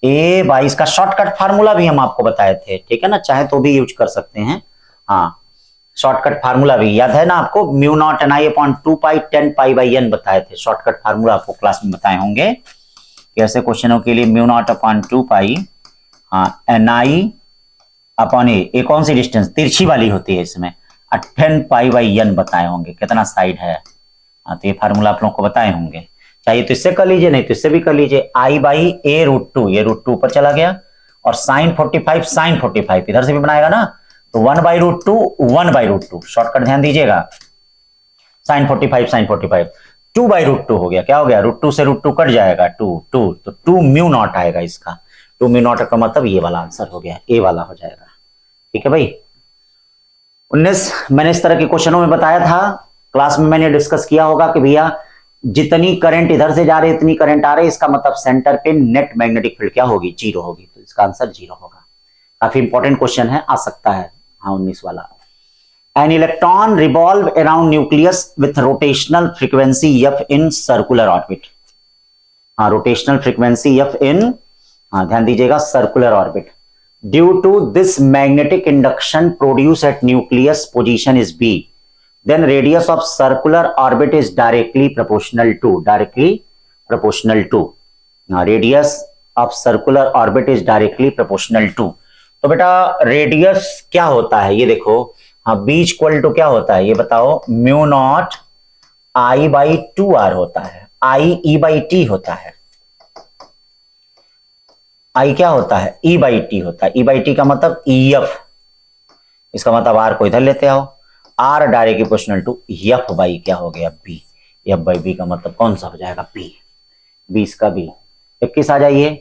a बाई, इसका शॉर्टकट फार्मूला भी हम आपको बताए थे ठीक है ना, चाहे तो भी यूज कर सकते हैं। हाँ शॉर्टकट फार्मूला भी याद है ना आपको, mu naught N I upon 2 pi 10 pi by N बताए थे, शॉर्टकट फार्मूला आपको क्लास में बताए होंगे। कैसे क्वेश्चनों के लिए म्यू नॉट अपॉन 2 पाई हाँ एन आई अपॉन ए कौन सी डिस्टेंस तिरछी वाली होती है इसमें 10 पाई बाई एन बताए होंगे, कितना साइड है। हाँ तो ये फार्मूला आप लोगों को बताए होंगे, चाहिए तो इससे कर लीजिए नहीं तो इससे भी कर लीजिए। आई बाई ए √2, ये √2 ऊपर चला गया और साइन 45 इधर से भी बनाएगा ना, तो 1 बाई √2 1 बाई √2, शॉर्टकट ध्यान दीजिएगा, साइन 45 2 बाई √2 हो गया, क्या हो गया √2 से √2 कट जाएगा 2 तो 2 म्यू नॉट आएगा, इसका 2 म्यू नॉट का मतलब ये वाला आंसर हो गया, ए वाला हो जाएगा। ठीक है भाई 19 मैंने इस तरह के क्वेश्चनों में बताया था, क्लास में मैंने डिस्कस किया होगा कि भैया जितनी करंट इधर से जा रही है इतनी करंट आ रही है, इसका मतलब सेंटर पे नेट मैग्नेटिक फील्ड क्या होगी 0 होगी, तो इसका आंसर 0 होगा। काफी इंपॉर्टेंट क्वेश्चन है, आ सकता है। हाँ 19 वाला, an electron revolve around nucleus with rotational frequency f in circular orbit. हाँ रोटेशनल फ्रीक्वेंसी f इन, हाँ ध्यान दीजिएगा circular orbit. Due to this magnetic induction produce at nucleus position is b, then radius of circular orbit is directly proportional to now radius of circular orbit is directly proportional to, तो बेटा रेडियस क्या होता है ये देखो, हाँ b इक्वल टू क्या होता है ये बताओ, mu naught I by 2r होता है, I e बाई t होता है, I क्या होता है e बाई t होता है, e बाई t का मतलब EF, इसका मतलब r को इधर लेते आओ, R directly proportional to F by क्या हो गया बी, एफ बाई बी का मतलब कौन सा हो जाएगा बी, 20 का बी। 21 आ जाइए,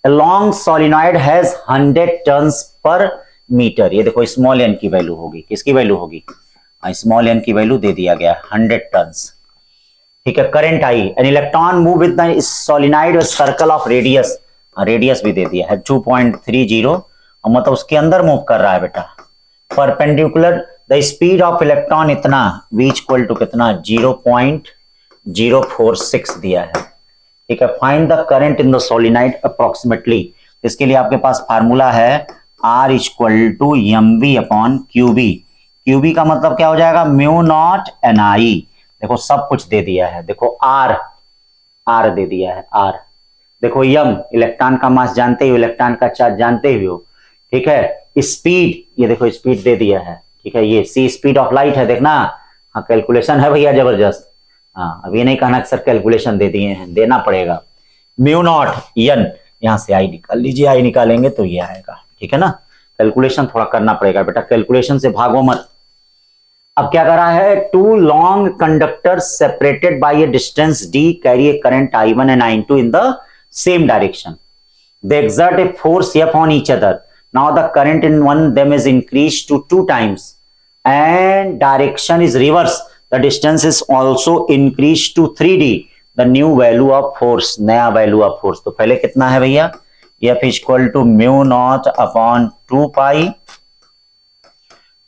long solenoid has 100 turns per metre, ये देखो स्मॉल एन की वैल्यू होगी, किसकी वैल्यू होगी स्मॉल एन की वैल्यू दे दिया गया 100 टर्न्स। ठीक है current I, an electron move with the solenoid circle of radius, radius भी दे दिया है 2.30, मतलब उसके अंदर मूव कर रहा है बेटा, perpendicular the speed of electron इतना, v इक्वल टू कितना 0.046 दिया है। ठीक है find the current in the solenoid approximately, इसके लिए आपके पास फार्मूला है R equal to mv upon qb, qb का मतलब क्या हो जाएगा म्यू नॉट ni, देखो सब कुछ दे दिया है, देखो r दे दिया है r, देखो m इलेक्ट्रॉन का मास जानते हो, इलेक्ट्रॉन का चार्ज जानते हो, ठीक है स्पीड, ये देखो स्पीड दे दिया है, ठीक है ये c स्पीड ऑफ लाइट है, देखना हाँ कैलकुलेशन है भैया जबरदस्त, हाँ अब ये नहीं कहना कि सर कैलकुलेशन दे दिए हैं, देना पड़ेगा, म्यू नॉट n, यहां से आई निकाल लीजिए, आई निकालेंगे तो ये आएगा, ठीक है ना, कैलकुलेशन थोड़ा करना पड़ेगा बेटा, कैलकुलेशन से भागो मत। अब क्या कर रहा है, two long conductor separated by a distance d carry a current I1 and I2 in the same direction, they exert a force F on each other, now the current in one them is increased to 2 times and direction is reverse, the distance is also increased to 3d, the new value of force, नया value of force, तो पहले कितना है भैया F equal to mu naught upon 2 pi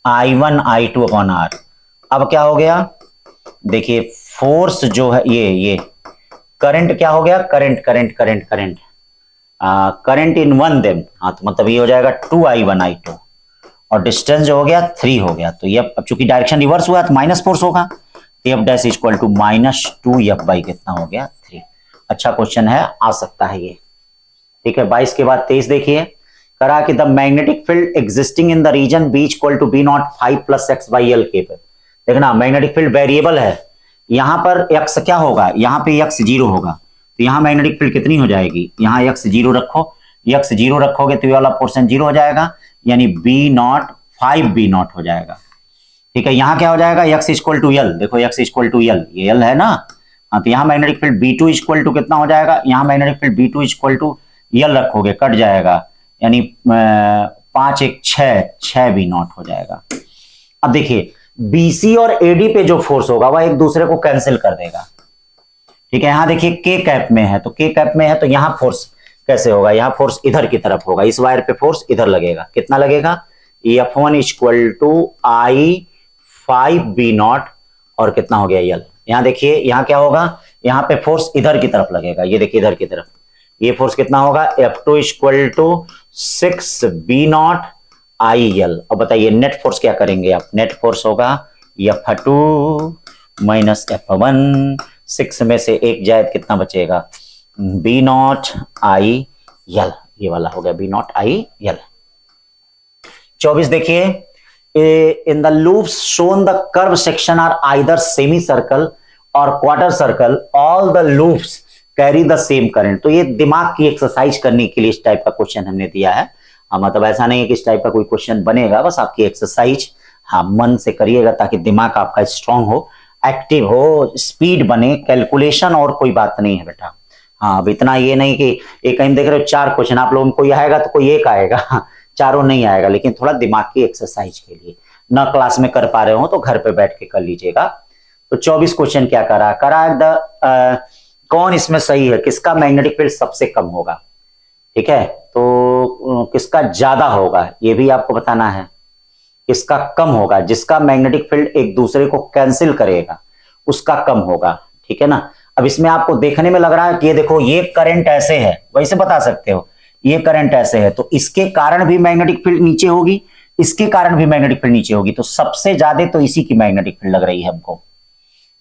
I1 I2 upon R. अब क्या हो गया, देखिए फोर्स जो है ये करंट क्या हो गया, current current in one them, हाँ तो मतलब ये हो जाएगा 2I1 I2 और डिस्टेंस जो हो गया 3 हो गया। तो ये अब चूंकि डायरेक्शन रिवर्स हुआ तो माइनस फोर्स होगा, तो F dash equal to -2F by कितना हो गया 3। अच्छा क्वेश्चन है, आ सकता है ये, ठीक है। 22 के बाद 23 देखिए, करा कि the magnetic field existing in the region B equal to B naught 5 plus X by L K पे। देखना मैग्नेटिक फील्ड वेरिएबल है, यहां पर एक्स क्या होगा, यहां पे एक्स 0 होगा, तो यहां मैग्नेटिक फील्ड कितनी हो जाएगी, यहां एक्स 0 रखो, एक्स 0 रखोगे तो ये वाला पोर्शन 0 हो जाएगा, यानी बी नॉट 5 बी नॉट हो जाएगा, ठीक है। यहां क्या हो जाएगा, एक्स इक्वल टू एल, देखो एक्स इक्वल टू एल, ये एल है ना, हाँ तो यहां magnetic field B2 equal to कितना हो जाएगा, यहां magnetic field B2 equal to L रखोगे कट जाएगा, यानी 5 1 6 बी नॉट हो जाएगा। अब देखिए BC और AD पे जो फोर्स होगा वह एक दूसरे को कैंसिल कर देगा, ठीक है। यहां देखिए के कैप में है, तो के कैप में है तो यहां फोर्स कैसे होगा, यहां फोर्स इधर की तरफ होगा, इस वायर पे फोर्स इधर लगेगा, कितना लगेगा, F1 equal to I5 B not और कितना हो गया एल। यहां देखिए यहां क्या होगा, यहां पे फोर्स इधर की तरफ लगेगा, ये देखिए इधर की तरफ, ये फोर्स कितना होगा, F2 equal to 6 B naught I L. अब बताइए नेट फोर्स क्या करेंगे आप, नेट फोर्स होगा F2 माइनस F1, 6 में से 1 जाए कितना बचेगा, बी नॉट आई एल, ये वाला हो गया बी नॉट आई एल। 24 देखिए, in the loops shown the curve section are either semicircle or quarter circle, all the loops carry the same current। तो ये दिमाग की एक्सरसाइज करने के लिए इस टाइप का क्वेश्चन हमने दिया है, मतलब ऐसा नहीं है कि इस टाइप का कोई क्वेश्चन बनेगा, बस आपकी एक्सरसाइज हाँ मन से करिएगा ताकि दिमाग आपका स्ट्रांग हो, एक्टिव हो, स्पीड बने, कैलकुलेशन और कोई बात नहीं है बेटा। हाँ अब इतना ये नहीं कि एक कहीं देख रहे हो 4 क्वेश्चन आप लोगों को कोई आएगा तो कोई एक आएगा, चारों नहीं आएगा, लेकिन थोड़ा दिमाग की एक्सरसाइज के लिए, ना क्लास में कर पा रहे हो तो घर पे बैठ के कर लीजिएगा। तो 24 क्वेश्चन क्या करा कौन इसमें सही है, किसका मैग्नेटिक फील्ड सबसे कम होगा, ठीक है, तो किसका ज्यादा होगा ये भी आपको बताना है, किसका कम होगा, जिसका मैग्नेटिक फील्ड एक दूसरे को कैंसिल करेगा उसका कम होगा, ठीक है ना। अब इसमें आपको देखने में लग रहा है कि ये देखो ये करंट ऐसे है, वैसे बता सकते हो ये करंट ऐसे है तो इसके कारण भी मैग्नेटिक फील्ड नीचे होगी, इसके कारण भी मैग्नेटिक फील्ड नीचे होगी, तो सबसे ज्यादा तो इसी की मैग्नेटिक फील्ड लग रही है हमको,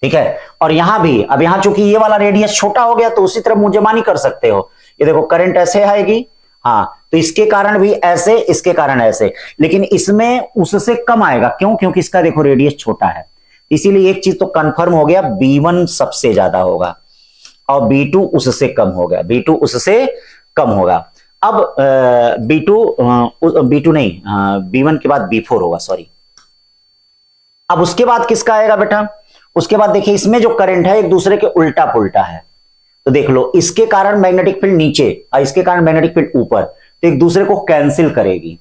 ठीक है। और यहां भी, अब यहां चूंकि ये वाला रेडियस छोटा हो गया तो उसी तरह मुंजेमानी कर सकते हो, ये देखो करंट ऐसे आएगी, हाँ तो इसके कारण भी ऐसे, इसके कारण ऐसे, लेकिन इसमें उससे कम आएगा, क्यों, क्योंकि इसका देखो रेडियस छोटा है, इसीलिए एक चीज तो कंफर्म हो गया, B1 सबसे ज्यादा होगा और B2 उससे कम होगा, B2 उससे कम होगा। अब B2 नहीं, B1 के बाद B4 होगा, सॉरी। अब उसके बाद किसका आएगा बेटा, उसके बाद देखिए इसमें जो करंट है एक दूसरे के उल्टा पुल्टा है, तो देख लो इसके कारण मैग्नेटिक फील्ड नीचे और इसके कारण मैग्नेटिक फील्ड ऊपर, तो एक दूसरे को कैंसिल करेगी।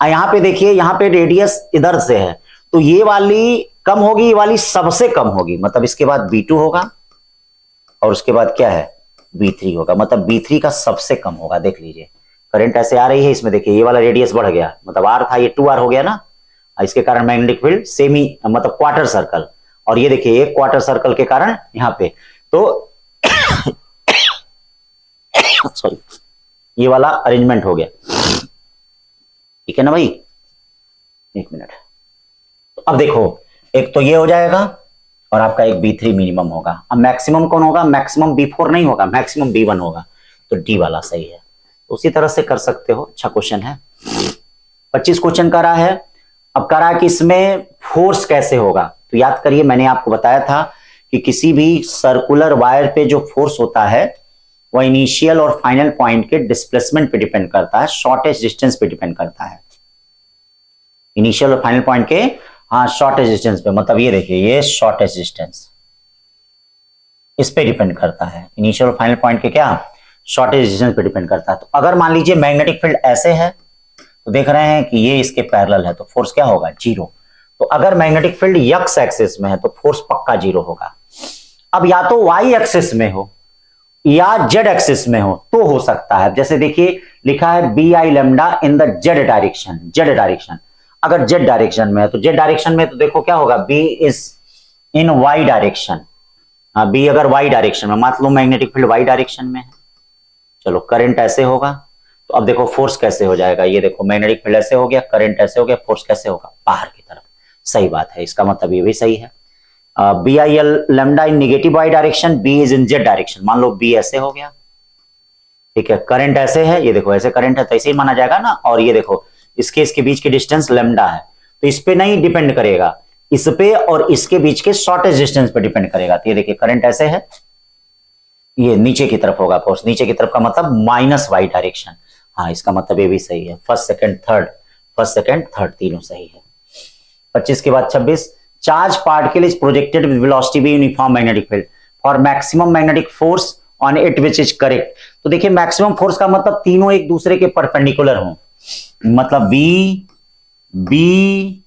यहां पे देखिए यहां पे रेडियस इधर से है तो ये वाली कम होगी, ये वाली सबसे कम होगी, मतलब इसके बाद B2 होगा और उसके बाद क्या है B3 होगा, मतलब B3 का सबसे कम होगा। देख लीजिए करंट ऐसे आ रही है, इसमें देखिए ये वाला रेडियस बढ़ गया, मतलब R था ये 2R हो गया ना, इसके कारण मैग्नेटिक फील्ड सेमी मतलब क्वार्टर सर्कल, और ये देखिए एक क्वार्टर सर्कल के कारण यहां पे तो सॉरी ये वाला अरेंजमेंट हो गया, ठीक है ना भाई, एक मिनट। तो अब देखो एक तो ये हो जाएगा और आपका एक B3 मिनिमम होगा। अब मैक्सिमम कौन होगा, मैक्सिमम B4 नहीं होगा, मैक्सिमम B1 होगा, तो D वाला सही है। तो उसी तरह से कर सकते हो, अच्छा क्वेश्चन है। 25 क्वेश्चन करा है, अब करा कि इसमें फोर्स कैसे होगा, तो याद करिए मैंने आपको बताया था कि किसी भी सर्कुलर वायर पे जो फोर्स होता है वह इनिशियल और फाइनल पॉइंट के डिस्प्लेसमेंट पे डिपेंड करता है, शॉर्टेस्ट डिस्टेंस पे डिपेंड करता है, इनिशियल और फाइनल पॉइंट के हाँ शॉर्टेस्ट डिस्टेंस पे, मतलब ये देखिए ये शॉर्टेस्ट डिस्टेंस इस पे डिपेंड करता है, इनिशियल और फाइनल पॉइंट के क्या शॉर्टेस्ट डिस्टेंस पे डिपेंड करता है। तो अगर मान लीजिए मैग्नेटिक फील्ड ऐसे है तो देख रहे हैं कि ये इसके पैरेलल है तो फोर्स क्या होगा 0, तो अगर मैग्नेटिक फील्ड x एक्सिस में है तो फोर्स पक्का 0 होगा। अब या तो y एक्सिस में हो या जेड एक्सिस में हो तो हो सकता है। जैसे देखिए लिखा है B I lambda in the Z direction, Z direction. अगर जेड डायरेक्शन में है तो जेड डायरेक्शन में तो देखो क्या होगा, B is in Y direction. B अगर वाई डायरेक्शन में, मान लो मैग्नेटिक फील्ड वाई डायरेक्शन में है, चलो करंट ऐसे होगा। तो अब देखो फोर्स कैसे हो जाएगा, ये देखो मैग्नेटिक फील्ड ऐसे हो गया, करंट ऐसे हो गया, फोर्स कैसे होगा, बाहर की तरफ। सही बात है, इसका मतलब ये भी सही है। B I L lambda in negative Y direction, B is in Z direction. मान लो बी ऐसे हो गया, ठीक है, करंट ऐसे है, ये देखो ऐसे करंट है तो ऐसे ही माना जाएगा ना। और ये देखो इसके बीच की डिस्टेंस लेमडा है, तो इस पे नहीं डिपेंड करेगा, इस पे और इसके बीच के शॉर्टेस्ट डिस्टेंस पे डिपेंड करेगा। तो ये देखिए करंट ऐसे है, ये नीचे की तरफ होगा फोर्स, नीचे की तरफ का मतलब माइनस वाई डायरेक्शन। हाँ इसका मतलब ये भी सही है, फर्स्ट सेकंड थर्ड तीनों सही है। 25 के बाद 26, charge particle is projected with velocity V uniform magnetic field for maximum magnetic force on it which is correct. तो देखिए मैक्सिमम फोर्स का मतलब तीनों एक दूसरे के परपेंडिकुलर हों, मतलब वी बी,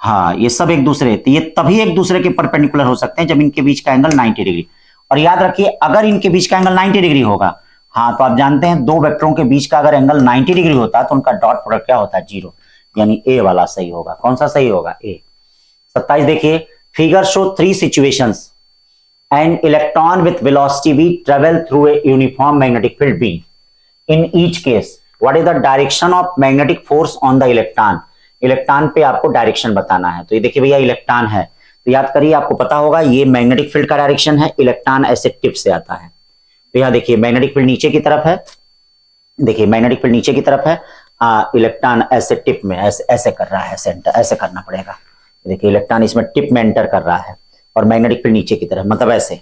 हाँ ये सब एक दूसरे, तो ये तभी एक दूसरे के परपेंडिकुलर हो सकते हैं जब इनके बीच का एंगल 90 डिग्री। और याद रखिए अगर इनके बीच का एंगल 90 डिग्री होगा, हाँ तो आप जानते हैं दो वेक्टरों के बीच का अगर एंगल 90 डिग्री होता है तो उनका डॉट प्रोडक्ट क्या होता है, 0, यानी ए वाला सही होगा। कौन सा सही होगा, ए। 27 देखिए, figure show 3 situations an electron with velocity v travel through a uniform magnetic field b। In each case what is the direction of magnetic force on the electron. Electron पे आपको डायरेक्शन बताना है। तो ये देखिए भैया इलेक्ट्रॉन है, तो याद करिए आपको पता होगा ये मैग्नेटिक फील्ड का डायरेक्शन है, इलेक्ट्रॉन ऐसे टिप से आता है। तो यहां देखिए मैग्नेटिक फील्ड नीचे की तरफ है, देखिए मैग्नेटिक फील्ड नीचे की तरफ है, इलेक्ट्रॉन ऐसे टिप में ऐसे कर रहा है, सेंटर ऐसे करना पड़ेगा। देखिए इलेक्ट्रॉन इसमें टिप में एंटर कर रहा है और मैग्नेटिक फील्ड नीचे की तरफ, मतलब ऐसे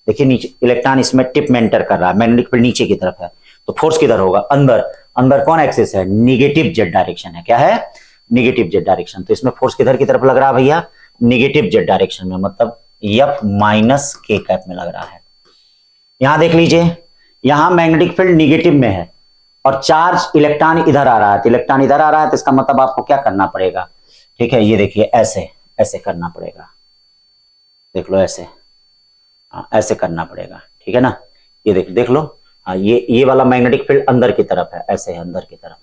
देखिए नीचे इलेक्ट्रॉन इसमें टिप में एंटर कर रहा है, मैग्नेटिक फील्ड नीचे की तरफ है, तो फोर्स किधर होगा, अंदर। अंदर कौन एक्सिस है, निगेटिव जेड डायरेक्शन है, क्या है, निगेटिव जेड डायरेक्शन। तो इसमें फोर्स किधर की तरफ लग रहा है भैया, निगेटिव जेड डायरेक्शन में, मतलब एफ माइनस के कैप में लग रहा है। यहां देख लीजिए, यहां मैग्नेटिक फील्ड निगेटिव में है और चार्ज इलेक्ट्रॉन इधर आ रहा है, तो इलेक्ट्रॉन इधर आ रहा है, तो इसका मतलब आपको क्या करना पड़ेगा, ठीक है, ये देखिए ऐसे ऐसे करना पड़ेगा, देख लो ऐसे, ऐसे करना पड़ेगा, ठीक है ना। ये देख लो, ये वाला मैग्नेटिक फील्ड अंदर की तरफ है, ऐसे है अंदर की तरफ,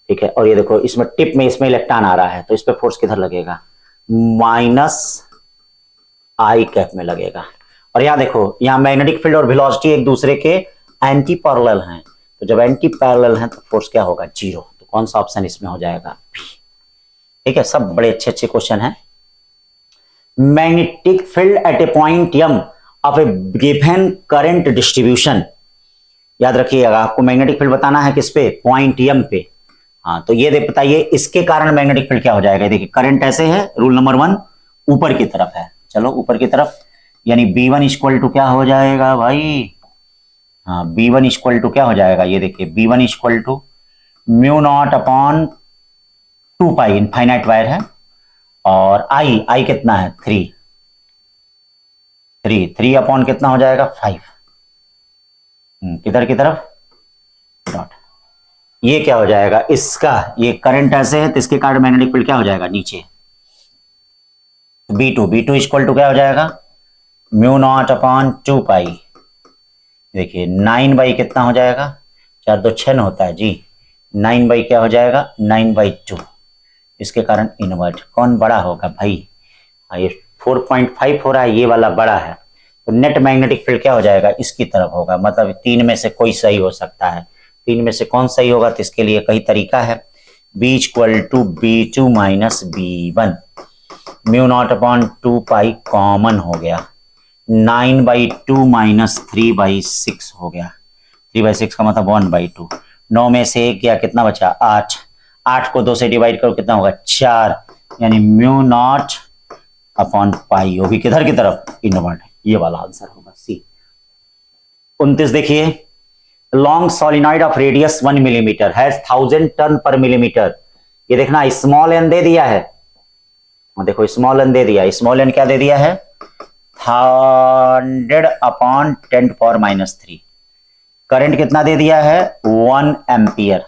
ठीक है। और ये देखो इसमें टिप में इसमें इलेक्ट्रॉन आ रहा है, तो इस पे फोर्स किधर लगेगा, माइनस आई कैप में लगेगा। और यहां देखो, यहां मैग्नेटिक फील्ड और वेलोसिटी एक दूसरे के एंटी पैरेलल हैं, तो जब एंटी पैरेलल हैं तो फोर्स क्या होगा, 0। तो कौन सा ऑप्शन इसमें हो जाएगा, बी। ठीक है, सब बड़े अच्छे अच्छे क्वेश्चन हैं। Magnetic field eight a point m of A given current distribution. याद रखिएगा आपको मैग्नेटिक फील्ड बताना है किस पे, पॉइंट m पे। हाँ तो ये बताइए इसके कारण मैग्नेटिक फील्ड क्या हो जाएगा। देखिए करंट ऐसे है, रूल नंबर 1 ऊपर की तरफ है, चलो ऊपर की तरफ, यानी B1 इक्वल टू क्या हो जाएगा भाई, हाँ B1 इक्वल टू क्या हो जाएगा, ये देखिए B1 equal to mu naught upon 2 pi, infinite wire है, और I कितना है, 3 अपॉन कितना हो जाएगा, 5, किधर की तरफ, डॉट। ये क्या हो जाएगा, इसका ये करंट ऐसे है तो इसके कारण मैग्नेटिक फील्ड क्या हो जाएगा, नीचे। B2 इक्वल टू क्या हो जाएगा, म्यू नॉट अपॉन 2 पाई, देखिए 9 बाई कितना हो जाएगा, 4 2 6 होता है जी, 9 बाई क्या हो जाएगा, 9/2। इसके कारण इनवर्ट कौन बड़ा होगा भाई, ये 4.5 हो रहा है, ये वाला बड़ा है, तो नेट मैग्नेटिक फील्ड क्या हो जाएगा, इसकी तरफ होगा। मतलब 3 में से कोई सही हो सकता है, 3 में से कौन सही होगा, तो इसके लिए कई तरीका है। B equal to B2 minus B1, mu naught upon 2 pi common हो गया, 9/2 माइनस 3/6 हो गया, 3/6 का मतलब 1/2, 9 में से 1 गया, कितना बचा, 8 को 2 से डिवाइड करो कितना होगा, 4, यानी म्यू नॉट अपॉन पाई, वो भी किधर की तरफ, इनवर्ट। ये वाला आंसर होगा सी। 29 देखिए, long solenoid of radius 1 millimetre has 1000 turn पर मिलीमीटर। ये देखना स्मॉल एन दे दिया है, देखो स्मॉल एन दे दिया, स्मॉल एन क्या दे दिया है, 100 अपॉन 10⁻³ करंट कितना दे दिया है, 1 ampere.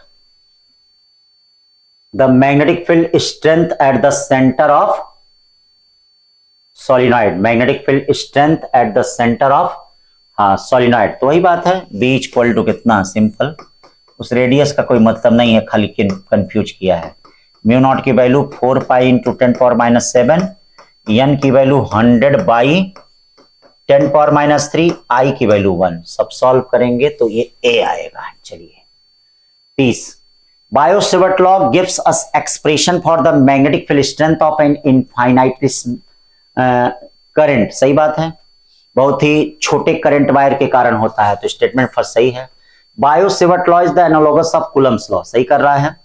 The magnetic field strength at the centre of solenoid, magnetic field strength at the centre of हाँ सोलिनॉइड, तो वही बात है, बी इक्वल टू कितना, सिंपल, उस रेडियस का कोई मतलब नहीं है, खाली कंफ्यूज किया है। म्यू नॉट की वैल्यू 4 पाई इंटू 10⁻⁷, एन की वैल्यू 100 बाई 10⁻³ आई की वैल्यू 1। सब सॉल्व करेंगे तो ये ए आएगा। चलिए 30, Biot-Savart law gives us expression for the magnetic field strength of an infinite current. सही बात है, बहुत ही छोटे करंट वायर के कारण होता है, तो स्टेटमेंट फर्स्ट सही है। Biot Savart law is the analogous of Coulomb's law, सही कर रहा है,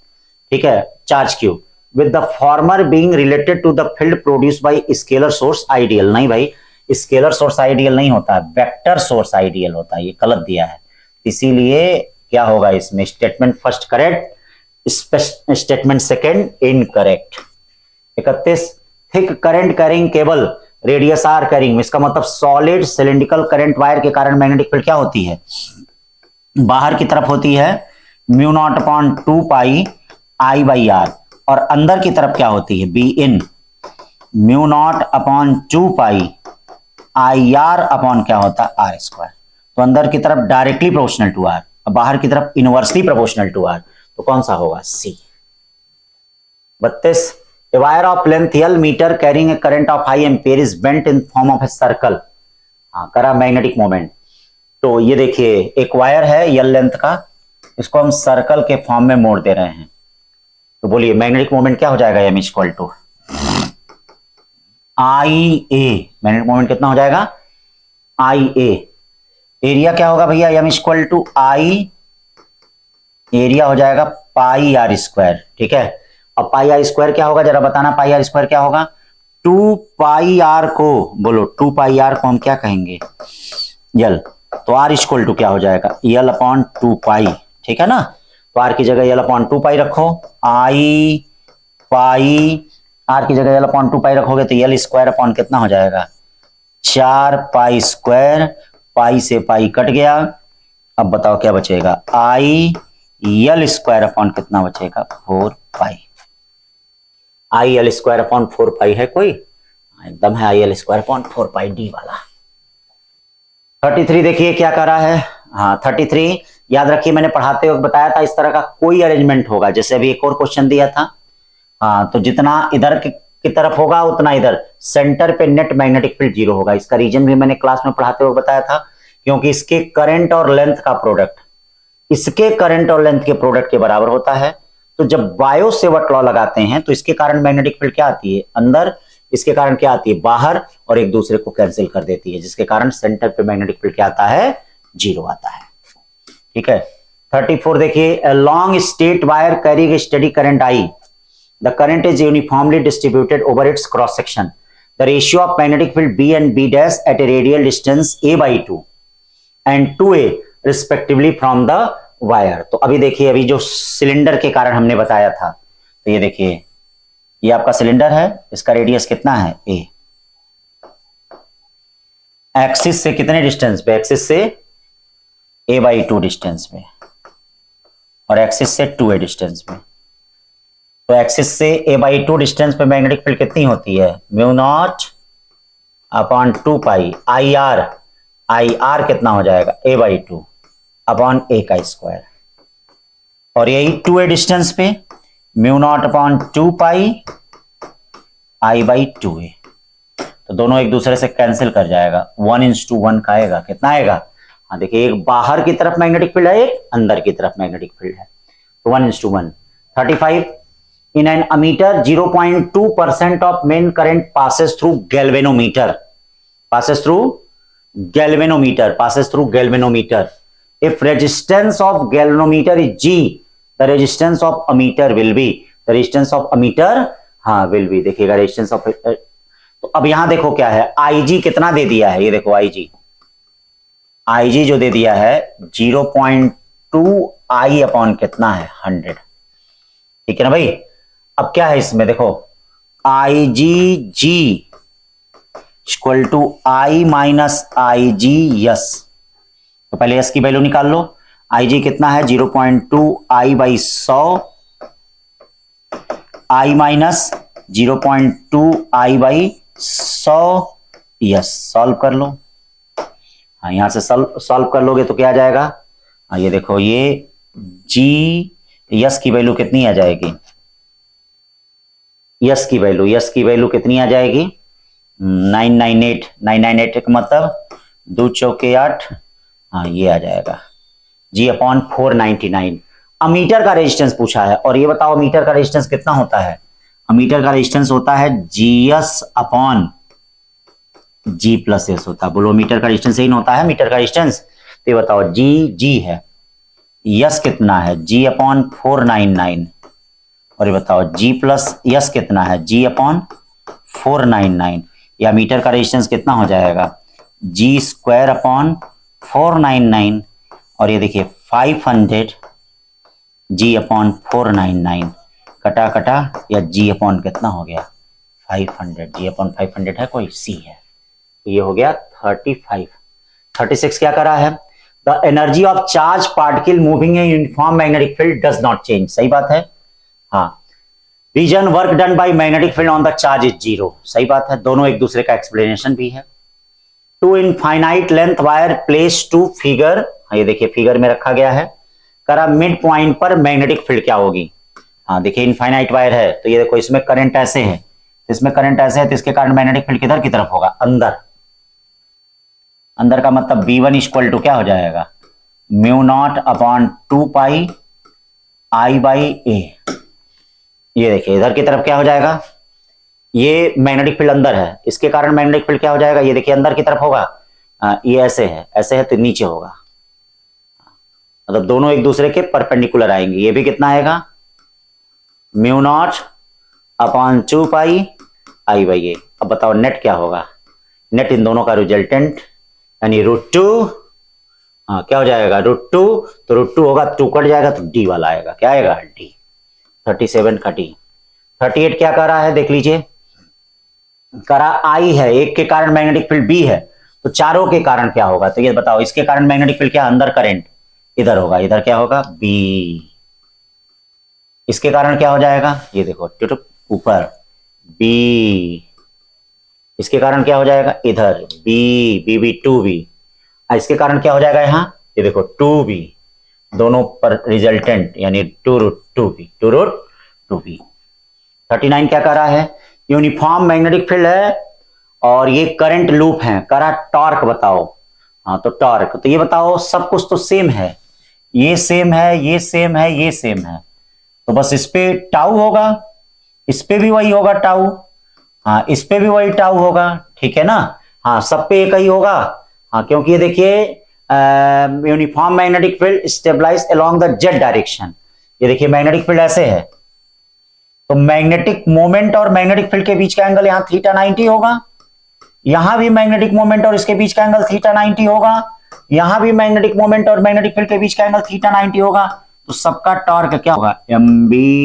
ठीक है। Charge Q with the former being related to the field produced by scalar source ideal. नहीं भाई, स्केलर सोर्स आइडियल नहीं होता है, वेक्टर सोर्स आइडियल होता है, ये गलत दिया है, इसीलिए क्या होगा इसमें, statement first correct, statement second incorrect. 31, thick current carrying cable radius R carrying, इसका मतलब सॉलिड सिलिंड्रिकल करंट वायर के कारण मैग्नेटिक फील्ड क्या होती है, बाहर की तरफ होती है mu naught upon 2 pi I by R, और अंदर की तरफ क्या होती है, B in mu naught upon 2 pi I R upon क्या होता है, आर स्क्वायर। तो अंदर की तरफ डायरेक्टली प्रोपोर्शनल टू आर, बाहर की तरफ इनवर्सली प्रोपोर्शनल टू आर, तो कौन सा होगा, सी। 32, a wire of length L meter carrying a current of high ampere is bent in form of a circle। हाँ, करा मैग्नेटिक मोमेंट। तो ये देखिए एक वायर है L लेंथ का, इसको हम सर्कल के फॉर्म में मोड़ दे रहे हैं, तो बोलिए मैग्नेटिक मोमेंट क्या हो जाएगा, m equal to I A. Magnetic moment कितना हो जाएगा, आई ए। एरिया क्या होगा भैया, m equal to I, area हो जाएगा पाई आर स्क्वायर, ठीक है। अब पाई आर स्क्वायर क्या होगा, जरा बताना, पाई आर स्क्वायर क्या होगा, 2 पाई आर को, बोलो 2 पाई आर को हम क्या कहेंगे, यल, तो आर इक्वल टू क्या हो जाएगा, यल अपॉन 2 पाई, ठीक है ना। तो आर की जगह यल अपॉन 2 पाई रखो, आई पाई, आर की जगह यल अपॉन 2 पाई रखोगे तो यल स्क्वायर अपॉन कितना हो जाएगा, 4 पाई स्क्वायर, पाई से पाई कट गया, अब बताओ क्या बचेगा, आई यल स्क्वायर अपॉन कितना बचेगा, 4 पाई। आई एल स्क्वायर अपॉन 4 पाई है कोई, एकदम है, I L square upon 4 pi, D वाला। 33 देखिए क्या कर रहा है, हाँ 33 याद रखिए, मैंने पढ़ाते वक्त बताया था इस तरह का कोई अरेंजमेंट होगा, जैसे अभी एक और क्वेश्चन दिया था, हाँ तो जितना इधर की तरफ होगा उतना इधर सेंटर पे नेट मैग्नेटिक फील्ड 0 होगा। इसका रीजन भी मैंने क्लास में पढ़ाते हुए बताया था, क्योंकि इसके करंट और लेंथ का प्रोडक्ट इसके करंट और लेंथ के प्रोडक्ट के बराबर होता है। तो जब बायो-सेवर्ट लॉ लगाते हैं तो इसके कारण मैग्नेटिक फील्ड क्या आती है, अंदर, इसके कारण क्या आती है, बाहर, और एक दूसरे को कैंसिल कर देती है, जिसके कारण सेंटर पे मैग्नेटिक फील्ड क्या आता है, 0 आता है, ठीक है। 34 देखिए, long straight wire carrying steady current I, the current is uniformly distributed over its cross section, the ratio of magnetic field B and B dash at a radial distance a/2 and 2a respectively from the wire. तो अभी देखिए, अभी जो सिलेंडर के कारण हमने बताया था, तो ये देखिए ये आपका सिलेंडर है, इसका रेडियस कितना है, a, एक्सिस से कितने डिस्टेंस पे, एक्सिस से a/2 डिस्टेंस पे, और एक्सिस से 2a डिस्टेंस पे। तो एक्सिस से a/2 डिस्टेंस पे मैग्नेटिक फील्ड कितनी होती है, mu naught upon 2 pi I are, I R कितना हो जाएगा, a/2 अपॉन a का स्क्वायर, और यही 2a डिस्टेंस पे म्यू नॉट अपॉन 2 पाई i/2a। तो दोनों एक दूसरे से कैंसिल कर जाएगा, 1:1 का आएगा, कितना आएगा, हाँ देखिए एक बाहर की तरफ मैग्नेटिक फील्ड है, एक अंदर की तरफ मैग्नेटिक फील्ड है, तो 1:1। 35, in an ammeter 0.2% of main current passes through galvanometer, passes through galvanometer. If resistance of galvanometer is G, the resistance of ammeter will be, the resistance of ammeter हाँ will be, देखिएगा resistance of, तो अब यहां देखो क्या है, IG कितना दे दिया है, ये देखो IG जो दे दिया है 0.2 I अपॉन कितना है, 100, ठीक है ना भाई। अब क्या है इसमें देखो, IG equal to I minus IG yes, तो पहले एस की वैल्यू निकाल लो, IG कितना है 0.2 I/100, I minus 0.2 I/100, yes, solve कर लो, हाँ, यहां से सॉल्व कर लोगे तो क्या आ जाएगा, हाँ ये देखो, ये जी यस की वैल्यू कितनी आ जाएगी, यस की वैल्यू कितनी आ जाएगी, 998, 998 का मतलब 2 चौके 8, हाँ ये आ जाएगा जी अपॉन 499। अमीटर का रेजिस्टेंस पूछा है, और ये बताओ अमीटर का रेजिस्टेंस कितना होता है, अमीटर का रेजिस्टेंस होता है जीएस अपॉन जी प्लस एस होता है। बोलो मीटर का रेजिस्टेंस सही होता है, मीटर का रेजिस्टेंस, तो ये बताओ जी है, यस कितना है, जी अपॉन 499, और ये बताओ जी प्लस यस कितना है, जी अपॉन 499, या मीटर का रेजिस्टेंस कितना हो जाएगा, जी स्क्वायर अपॉन 499, और ये देखिए 500 जी अपॉन 499, कटा कटा, या जी अपॉन कितना हो गया 500, जी अपॉन 500 है कोई, सी है, तो ये हो गया 35। 36 क्या करा है, the energy of charge particle moving in uniform magnetic field does not change, सही बात है। हाँ, reason work done by magnetic field on the charge is zero, सही बात है, दोनों एक दूसरे का एक्सप्लेनेशन भी है। Two infinite length wire place to figure, ये देखिए फिगर में रखा गया है, करा मिड पॉइंट पर मैग्नेटिक फील्ड क्या होगी, हाँ देखिए इनफाइनाइट वायर है, तो ये देखो इसमें करंट ऐसे है, इसमें करंट ऐसे है, तो इसके कारण मैग्नेटिक फील्ड किधर की तरफ होगा, अंदर, अंदर का मतलब B1 इक्वल टू क्या हो जाएगा, mu naught upon 2 pi I by ए, ये देखिए इधर की तरफ क्या हो जाएगा, ये मैग्नेटिक फील्ड अंदर है, इसके कारण मैग्नेटिक फील्ड क्या हो जाएगा, ये देखिए अंदर की तरफ होगा, ये ऐसे है तो नीचे होगा, मतलब दोनों एक दूसरे के परपेंडिकुलर आएंगे, ये भी कितना आएगा, mu naught upon 2 pi I by a. अब बताओ नेट क्या होगा, नेट इन दोनों का रिजल्टेंट यानी √2, हाँ क्या हो जाएगा √2, तो √2 होगा 2 कट जाएगा तो डी वाला आएगा, क्या आएगा डी। 37 का डी। 38 क्या कर रहा है देख लीजिए, करा आई है, एक के कारण मैग्नेटिक फील्ड बी है, तो चारों के कारण क्या होगा, तो ये बताओ इसके कारण मैग्नेटिक फील्ड क्या, अंदर करंट इधर होगा, इधर क्या होगा बी, इसके कारण क्या हो जाएगा, ये देखो ऊपर बी, इसके कारण क्या हो जाएगा इधर बी 2b, इसके कारण क्या हो जाएगा यहाँ, ये देखो 2b, दोनों पर रिजल्टेंट यानी 2√2b। 39 क्या कर रहा है, यूनिफॉर्म मैग्नेटिक फील्ड है और ये करंट लूप है, करा टॉर्क बताओ, हाँ तो टॉर्क, तो ये बताओ सब कुछ तो सेम है, ये सेम है, ये सेम है, ये सेम है, तो बस इस पे टाउ होगा, इस पे भी वही होगा टाउ, हाँ इस पे भी वही टाउ होगा, ठीक है ना, हाँ सब पे एक ही होगा, हाँ क्योंकि ये देखिए uniform magnetic field stabilize along the Z direction, ये देखिए मैग्नेटिक फील्ड ऐसे है, तो मैग्नेटिक मोमेंट और मैग्नेटिक फील्ड के बीच का एंगल यहां थीटा 90 होगा, यहां भी मैग्नेटिक मोमेंट और इसके बीच का एंगल थीटा 90 होगा, यहां भी मैग्नेटिक मोमेंट और मैग्नेटिक फील्ड के बीच का एंगल थीटा 90 होगा, तो सबका टॉर्क क्या होगा, एम बी,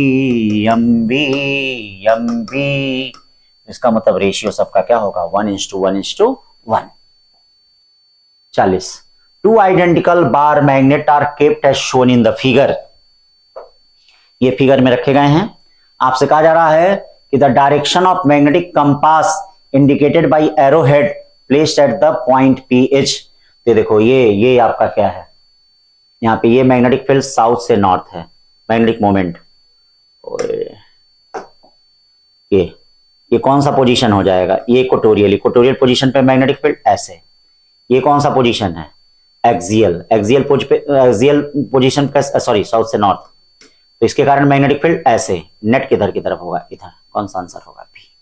इसका मतलब रेशियो सबका क्या होगा 1:1:1। 40 two identical bar magnet are kept as shown in the figure, ये फिगर में रखे गए हैं, आपसे कहा जा रहा है कि the direction of magnetic compass indicated by arrow head placed at the point pH, तो देखो ये आपका क्या है, यहाँ पे ये मैग्नेटिक फील्ड साउथ से नॉर्थ है, मैग्नेटिक मोमेंट, ये कौन सा पोजीशन हो जाएगा, ये इक्वेटोरियल पोजीशन पे मैग्नेटिक फील्ड ऐसे, ये कौन सा पोजीशन है, एक्सियल पोजीशन पे, सॉरी साउथ से नॉर्थ, तो इसके कारण मैग्नेटिक फील्ड ऐसे, नेट किधर की तरफ होगा इधर, कौन सा आंसर होगा बी।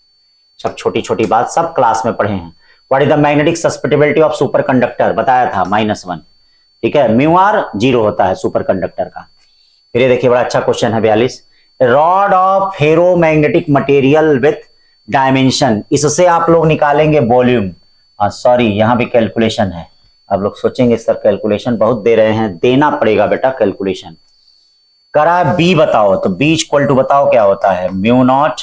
सब छोटी छोटी बात सब क्लास में पढ़े हैं। What is the magnetic susceptibility of superconductor, बताया था -1, ठीक है, म्यू आर 0 होता है सुपर कंडक्टर का। फिर ये देखिए बड़ा अच्छा क्वेश्चन है 42, rod of ferromagnetic material with dimension, इससे आप लोग निकालेंगे वॉल्यूम, सॉरी यहां भी कैलकुलेशन है, आप लोग सोचेंगे सर कैलकुलेशन बहुत दे रहे हैं, देना पड़ेगा बेटा कैलकुलेशन, करा बी बताओ, तो बी इक्वल टू बताओ क्या होता है, mu not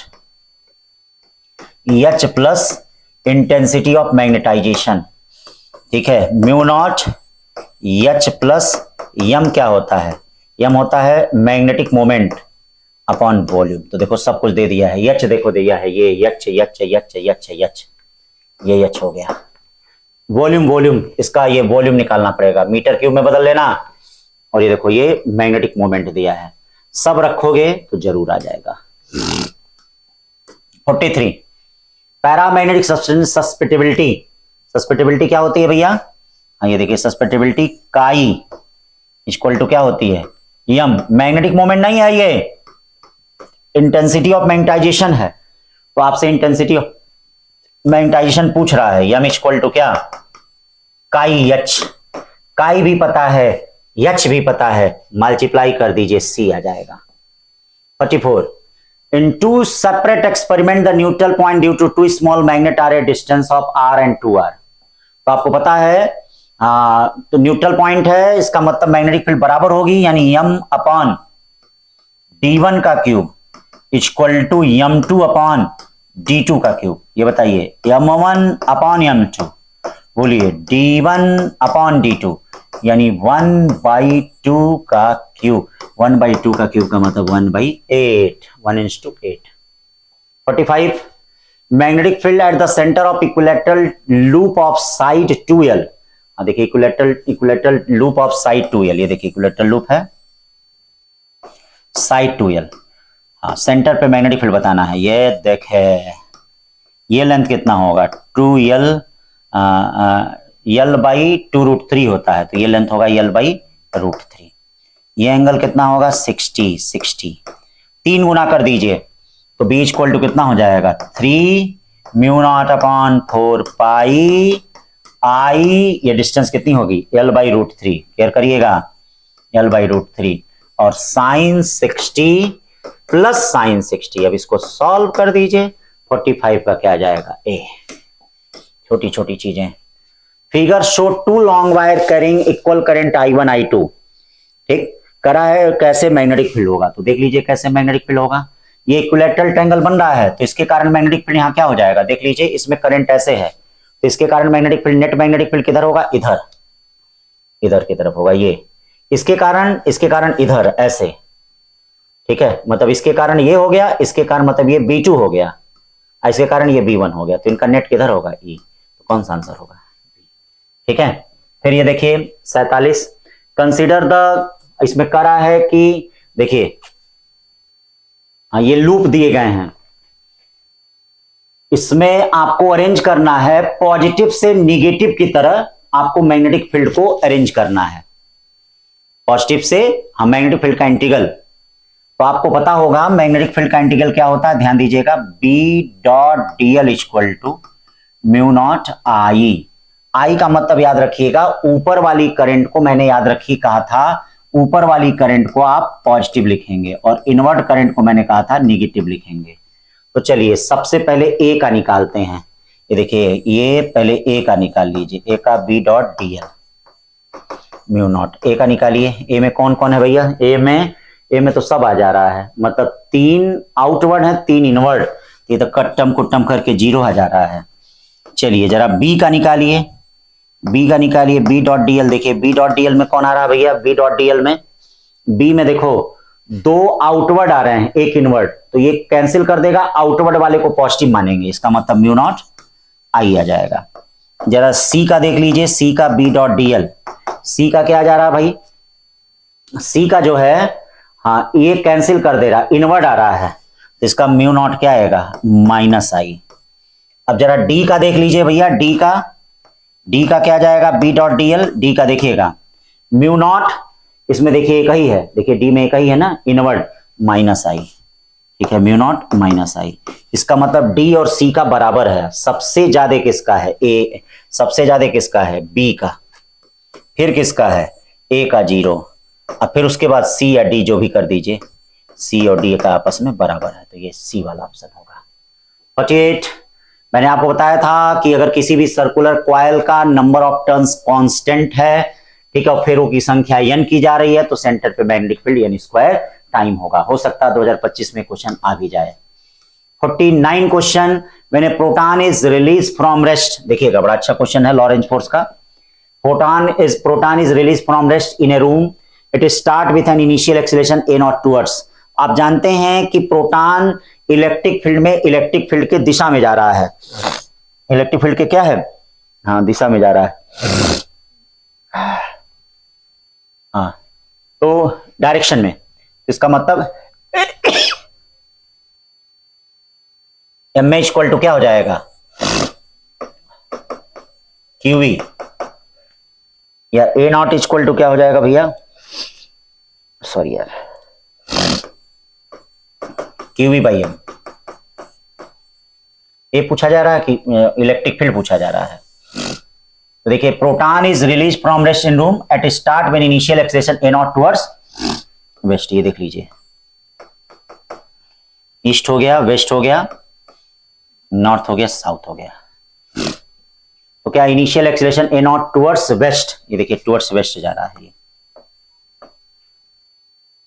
H plus intensity of magnetization, ठीक है, म्यू नॉट एच प्लस यम क्या होता है, यम होता है मैग्नेटिक मोमेंट अपॉन वॉल्यूम, तो देखो सब कुछ दे दिया है, एच देखो दिया है, ये H H H H H, ये एच हो गया, वॉल्यूम वॉल्यूम इसका ये वॉल्यूम निकालना पड़ेगा, मीटर क्यूब में बदल लेना। और ये देखो ये मैग्नेटिक मोमेंट दिया है, सब रखोगे तो जरूर आ जाएगा। 43 पैरामैग्नेटिक सस्पेटिबिलिटी। सस्पेटिबिलिटी क्या होती है भैया? हाँ ये देखिए सस्पेटिबिलिटी काई इक्वल टू क्या होती है? यम। मैग्नेटिक मोमेंट नहीं है, ये इंटेंसिटी ऑफ मैग्नेटाइजेशन है। तो आपसे इंटेंसिटी ऑफ मैग्नेटाइजेशन पूछ रहा है, यम इक्वल टू क्या? काई एच। काई भी पता है, एच भी पता है, मल्टीप्लाई कर दीजिए, सी आ जाएगा। 44 In two separate experiment, the neutral point due to two small magnet are a distance of r and 2r। तो आपको पता है तो न्यूट्रल पॉइंट है, इसका मतलब मैग्नेटिक फील्ड बराबर होगी, यानी m अपॉन d1 का cube equal to m2 upon d2 का क्यूब। ये बताइए m1 अपॉन m2, बोलिए d1 अपॉन d2, यानी 1/2 का क्यूब। 1/2 का क्यूब का मतलब 1/8, 1:8। 45 magnetic field at the centre of equilateral loop of side 2l। देखिए equilateral loop of side 2l, ये देखिए इक्विलैटरल लूप है साइड 2l। हाँ सेंटर पे मैग्नेटिक फील्ड बताना है। ये देखे ये लेंथ कितना होगा? 2l l/2√3 होता है, तो ये लेंथ होगा l/√3। ये एंगल कितना होगा? 60। 3 गुना कर दीजिए तो b इक्वल टू कितना हो जाएगा? 3μ0/4 पाई आई। ये डिस्टेंस कितनी होगी? l/√3। केयर करिएगा l/√3 और sin 60 प्लस sin 60। अब इसको सॉल्व कर दीजिए, 45 का क्या आ जाएगा? ए। छोटी छोटी चीजें। Figure show two long wire carrying equal current I1 I2। ठीक करा है, कैसे मैग्नेटिक फील्ड होगा? तो देख लीजिए कैसे मैग्नेटिक फील्ड होगा। ये इक्विलैटरल ट्रायंगल बन रहा है, तो इसके कारण मैग्नेटिक फील्ड यहां क्या हो जाएगा? देख लीजिए इसमें करंट ऐसे है, तो इसके कारण magnetic field, net magnetic field किधर होगा? इधर, इधर की तरफ होगा। ये इसके कारण इधर ऐसे, ठीक है, मतलब इसके कारण ये हो गया, इसके कारण मतलब ये B2 हो गया, इसके कारण ये B1 हो गया। तो इनका नेट किधर होगा? E। तो कौन सा आंसर होगा? ठीक है। फिर ये देखिए 47 कंसीडर द, इसमें करा है कि देखिए हाँ ये लूप दिए गए हैं, इसमें आपको अरेंज करना है पॉजिटिव से निगेटिव की तरह, आपको मैग्नेटिक फील्ड को अरेंज करना है पॉजिटिव से। हम मैग्नेटिक फील्ड का इंटीग्रल, तो आपको पता होगा मैग्नेटिक फील्ड का इंटीग्रल क्या होता है, ध्यान दीजिएगा। B.dl equal to μ0I। आई का मतलब याद रखिएगा, ऊपर वाली करंट को मैंने याद रखी कहा था, ऊपर वाली करंट को आप पॉजिटिव लिखेंगे और इनवर्ट करंट को मैंने कहा था निगेटिव लिखेंगे। तो चलिए सबसे पहले ए का निकालते हैं। ये देखिए ये पहले ए का निकाल लीजिए, ए का B.dl μ0। ए का निकालिए। ए में कौन कौन है भैया? ए में तो सब आ जा रहा है, मतलब 3 आउटवर्ड है 3 इनवर्ड, ये तो कट्टम कुट्टम करके 0 आ जा रहा है। चलिए जरा बी का निकालिए, B.dl। देखिए B.dl में कौन आ रहा है भैया? B.dl में बी में देखो 2 आउटवर्ड आ रहे हैं 1 इनवर्ड, तो ये कैंसिल कर देगा, आउटवर्ड वाले को पॉजिटिव मानेंगे, इसका मतलब μ0I आ जाएगा। जरा सी का देख लीजिए, सी का B.dl, सी का क्या जा रहा है भाई? सी का जो है हाँ ये कैंसिल कर दे रहा, इनवर्ड आ रहा है, तो इसका μ0 क्या आएगा? -I। अब जरा डी का देख लीजिए भैया, डी का क्या जाएगा? B.dl। डी का देखिएगा μ0, इसमें देखिए एक ही है, देखिए डी में एक ही है ना इनवर्ड, -I। ठीक है μ0 -I। इसका मतलब डी और सी का बराबर है। सबसे ज्यादा किसका है? ए। सबसे ज्यादा किसका है? बी का। फिर किसका है? ए का 0। अब फिर उसके बाद सी या डी जो भी कर दीजिए, सी और डी का आपस में बराबर है, तो ये सी वाला ऑप्शन होगा। 48 मैंने आपको बताया था कि अगर किसी भी सर्कुलर कॉइल का नंबर ऑफ टर्न्स कांस्टेंट है, ठीक है, और फेरों की संख्या n की जा रही है, तो सेंटर पे magnetic field n square time होगा। हो सकता है 2025 में क्वेश्चन आ भी जाए। 49 question, when A proton is release from rest. देखिएगा बड़ा अच्छा क्वेश्चन है लॉरेंज फोर्स का। Proton is release from rest in A room, it start with an initial acceleration a0 towards. आप जानते हैं कि प्रोटॉन इलेक्ट्रिक फील्ड में इलेक्ट्रिक फील्ड के दिशा में जा रहा है। इलेक्ट्रिक फील्ड के क्या है? हाँ दिशा में जा रहा है। हाँ तो डायरेक्शन में, इसका मतलब एम ए इक्वल टू क्या हो जाएगा, क्यूवी, या ए नॉट इक्वल टू क्या हो जाएगा भैया, सॉरी यार, क्यूवी बाई एम। ये पूछा जा रहा है कि इलेक्ट्रिक फील्ड पूछा जा रहा है। तो देखिए, proton is release from rest in room at start when initial acceleration A not towards waste. ये देख लीजिए, ईस्ट हो गया, वेस्ट हो गया, नॉर्थ हो गया, साउथ हो गया। तो क्या initial acceleration A not towards waste, ये देखिए टुवर्ड्स वेस्ट जा रहा है, ये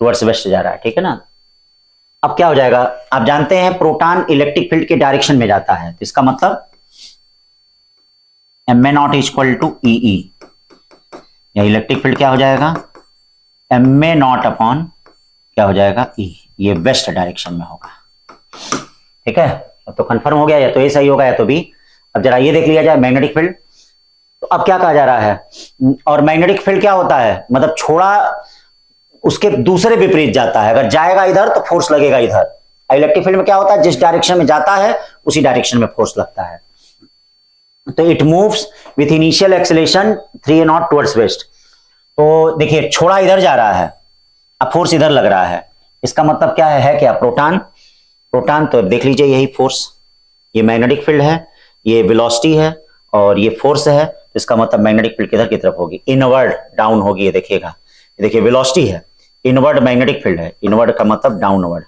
टुवर्ड्स वेस्ट जा रहा है, ठीक है ना। अब क्या हो जाएगा, आप जानते हैं प्रोटॉन इलेक्ट्रिक फील्ड के डायरेक्शन में जाता है, तो इसका मतलब M A not equal to E, या इलेक्ट्रिक फील्ड क्या हो जाएगा, एम ए नॉट अपॉन क्या हो जाएगा, ई, ये वेस्ट डायरेक्शन में होगा, ठीक है। तो कंफर्म हो गया, या तो ए सही होगा या तो बी। अब जरा ये देख लिया जाए मैग्नेटिक फील्ड। तो अब क्या कहा जा रहा है, और मैग्नेटिक फील्ड क्या होता है, मतलब छोड़ा उसके दूसरे विपरीत जाता है, अगर जाएगा इधर तो फोर्स लगेगा इधर। इलेक्ट्रिक फील्ड में क्या होता है, जिस डायरेक्शन में जाता है उसी डायरेक्शन में फोर्स लगता है। तो it moves with initial acceleration 3a not towards waste. तो देखिए, छोड़ा इधर जा रहा है, अब फोर्स इधर लग रहा है, इसका मतलब क्या है क्या, प्रोटॉन, प्रोटॉन। तो देख लीजिए यही फोर्स, ये मैग्नेटिक फील्ड है, ये वेलोसिटी है और ये फोर्स है। तो इसका मतलब मैग्नेटिक फील्ड किधर की तरफ होगी, इनवर्ड डाउन होगी। ये देखिएगा, ये देखिए वेलोसिटी है, इनवर्ड मैग्नेटिक फील्ड है, इनवर्ड का मतलब डाउनवर्ड,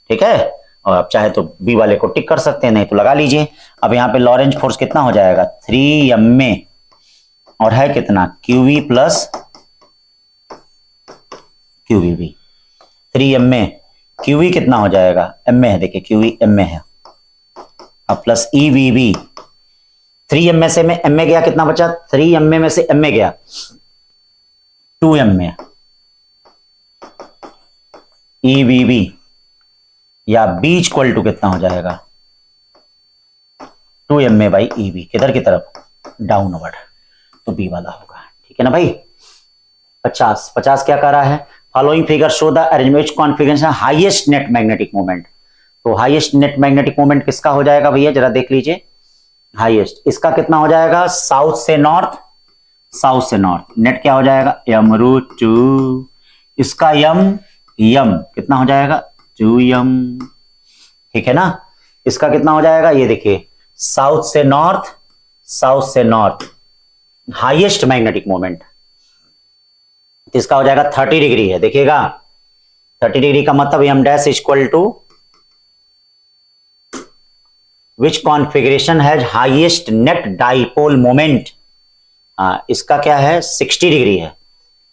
ठीक है। और आप चाहे तो बी वाले को टिक कर सकते हैं, नहीं तो लगा लीजिए। अब यहाँ पे लॉरेंज फोर्स कितना हो जाएगा, 3ma, और है कितना, QV plus QVB, 3ma, QV कितना हो जाएगा, ma है, देखिए QV ma है, अब प्लस EVB, 3ma से में ma गया, कितना बचा, 3ma में से ma गया 2ma, EVB या B इक्वल टू कितना हो जाएगा, 2ma बाई EB, किधर की तरफ, डाउनवर्ड, तो B वाला होगा, ठीक है ना भाई। 50 क्या कह रहा है, following figure show the arrangement configuration highest net magnetic moment. तो हाईएस्ट नेट मैग्नेटिक मोमेंट किसका हो जाएगा भैया, जरा देख लीजिए, हाईएस्ट इसका कितना हो जाएगा, साउथ से नॉर्थ, साउथ से नॉर्थ, नेट क्या हो जाएगा, m√2, इसका यम कितना हो जाएगा, 2m, ठीक है ना। इसका कितना हो जाएगा, ये देखिए साउथ से नॉर्थ, साउथ से नॉर्थ, हाईएस्ट मैग्नेटिक मोमेंट, इसका हो जाएगा 30 डिग्री है, देखिएगा 30 डिग्री का मतलब m dash equal to which configuration has highest net dipole moment. इसका क्या है, 60 डिग्री है,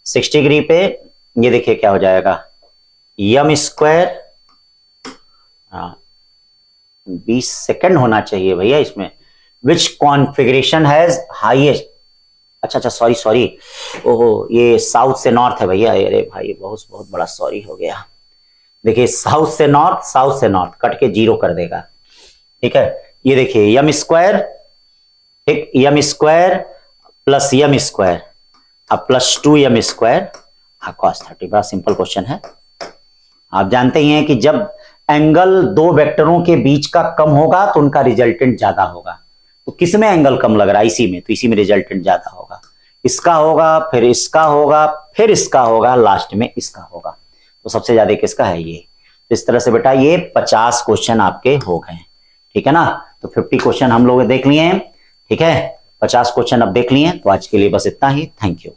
60 डिग्री पे ये देखिए क्या हो जाएगा, m स्क्वायर, 20 सेकंड होना चाहिए भैया इसमें, विच कॉन्फ़िगरेशन हैज हाईएस्ट, अच्छा सॉरी, ओहो ये साउथ से नॉर्थ है भैया, अरे भाई बहुत बहुत बड़ा सॉरी हो गया। देखिए साउथ से नॉर्थ, साउथ से नॉर्थ कट के 0 कर देगा, ठीक है। ये देखिए m स्क्वायर, ठीक, m square plus m square, अब प्लस 2m स्क्वायर cos 30, बड़ा सिंपल क्वेश्चन है। आप जानते ही हैं कि जब एंगल दो वेक्टरों के बीच का कम होगा तो उनका रिजल्टेंट ज्यादा होगा। तो किस में एंगल कम लग रहा है, इसी में, तो इसी में रिजल्टेंट ज्यादा होगा, इसका होगा, फिर इसका होगा, फिर इसका होगा, लास्ट में इसका होगा। तो सबसे ज्यादा किसका है, ये। तो इस तरह से बेटा ये 50 क्वेश्चन आपके हो गए, ठीक है ना। तो 50 क्वेश्चन हम लोग देख लिए हैं, ठीक है, 50 क्वेश्चन अब देख लिए। तो आज के लिए बस इतना ही, थैंक यू।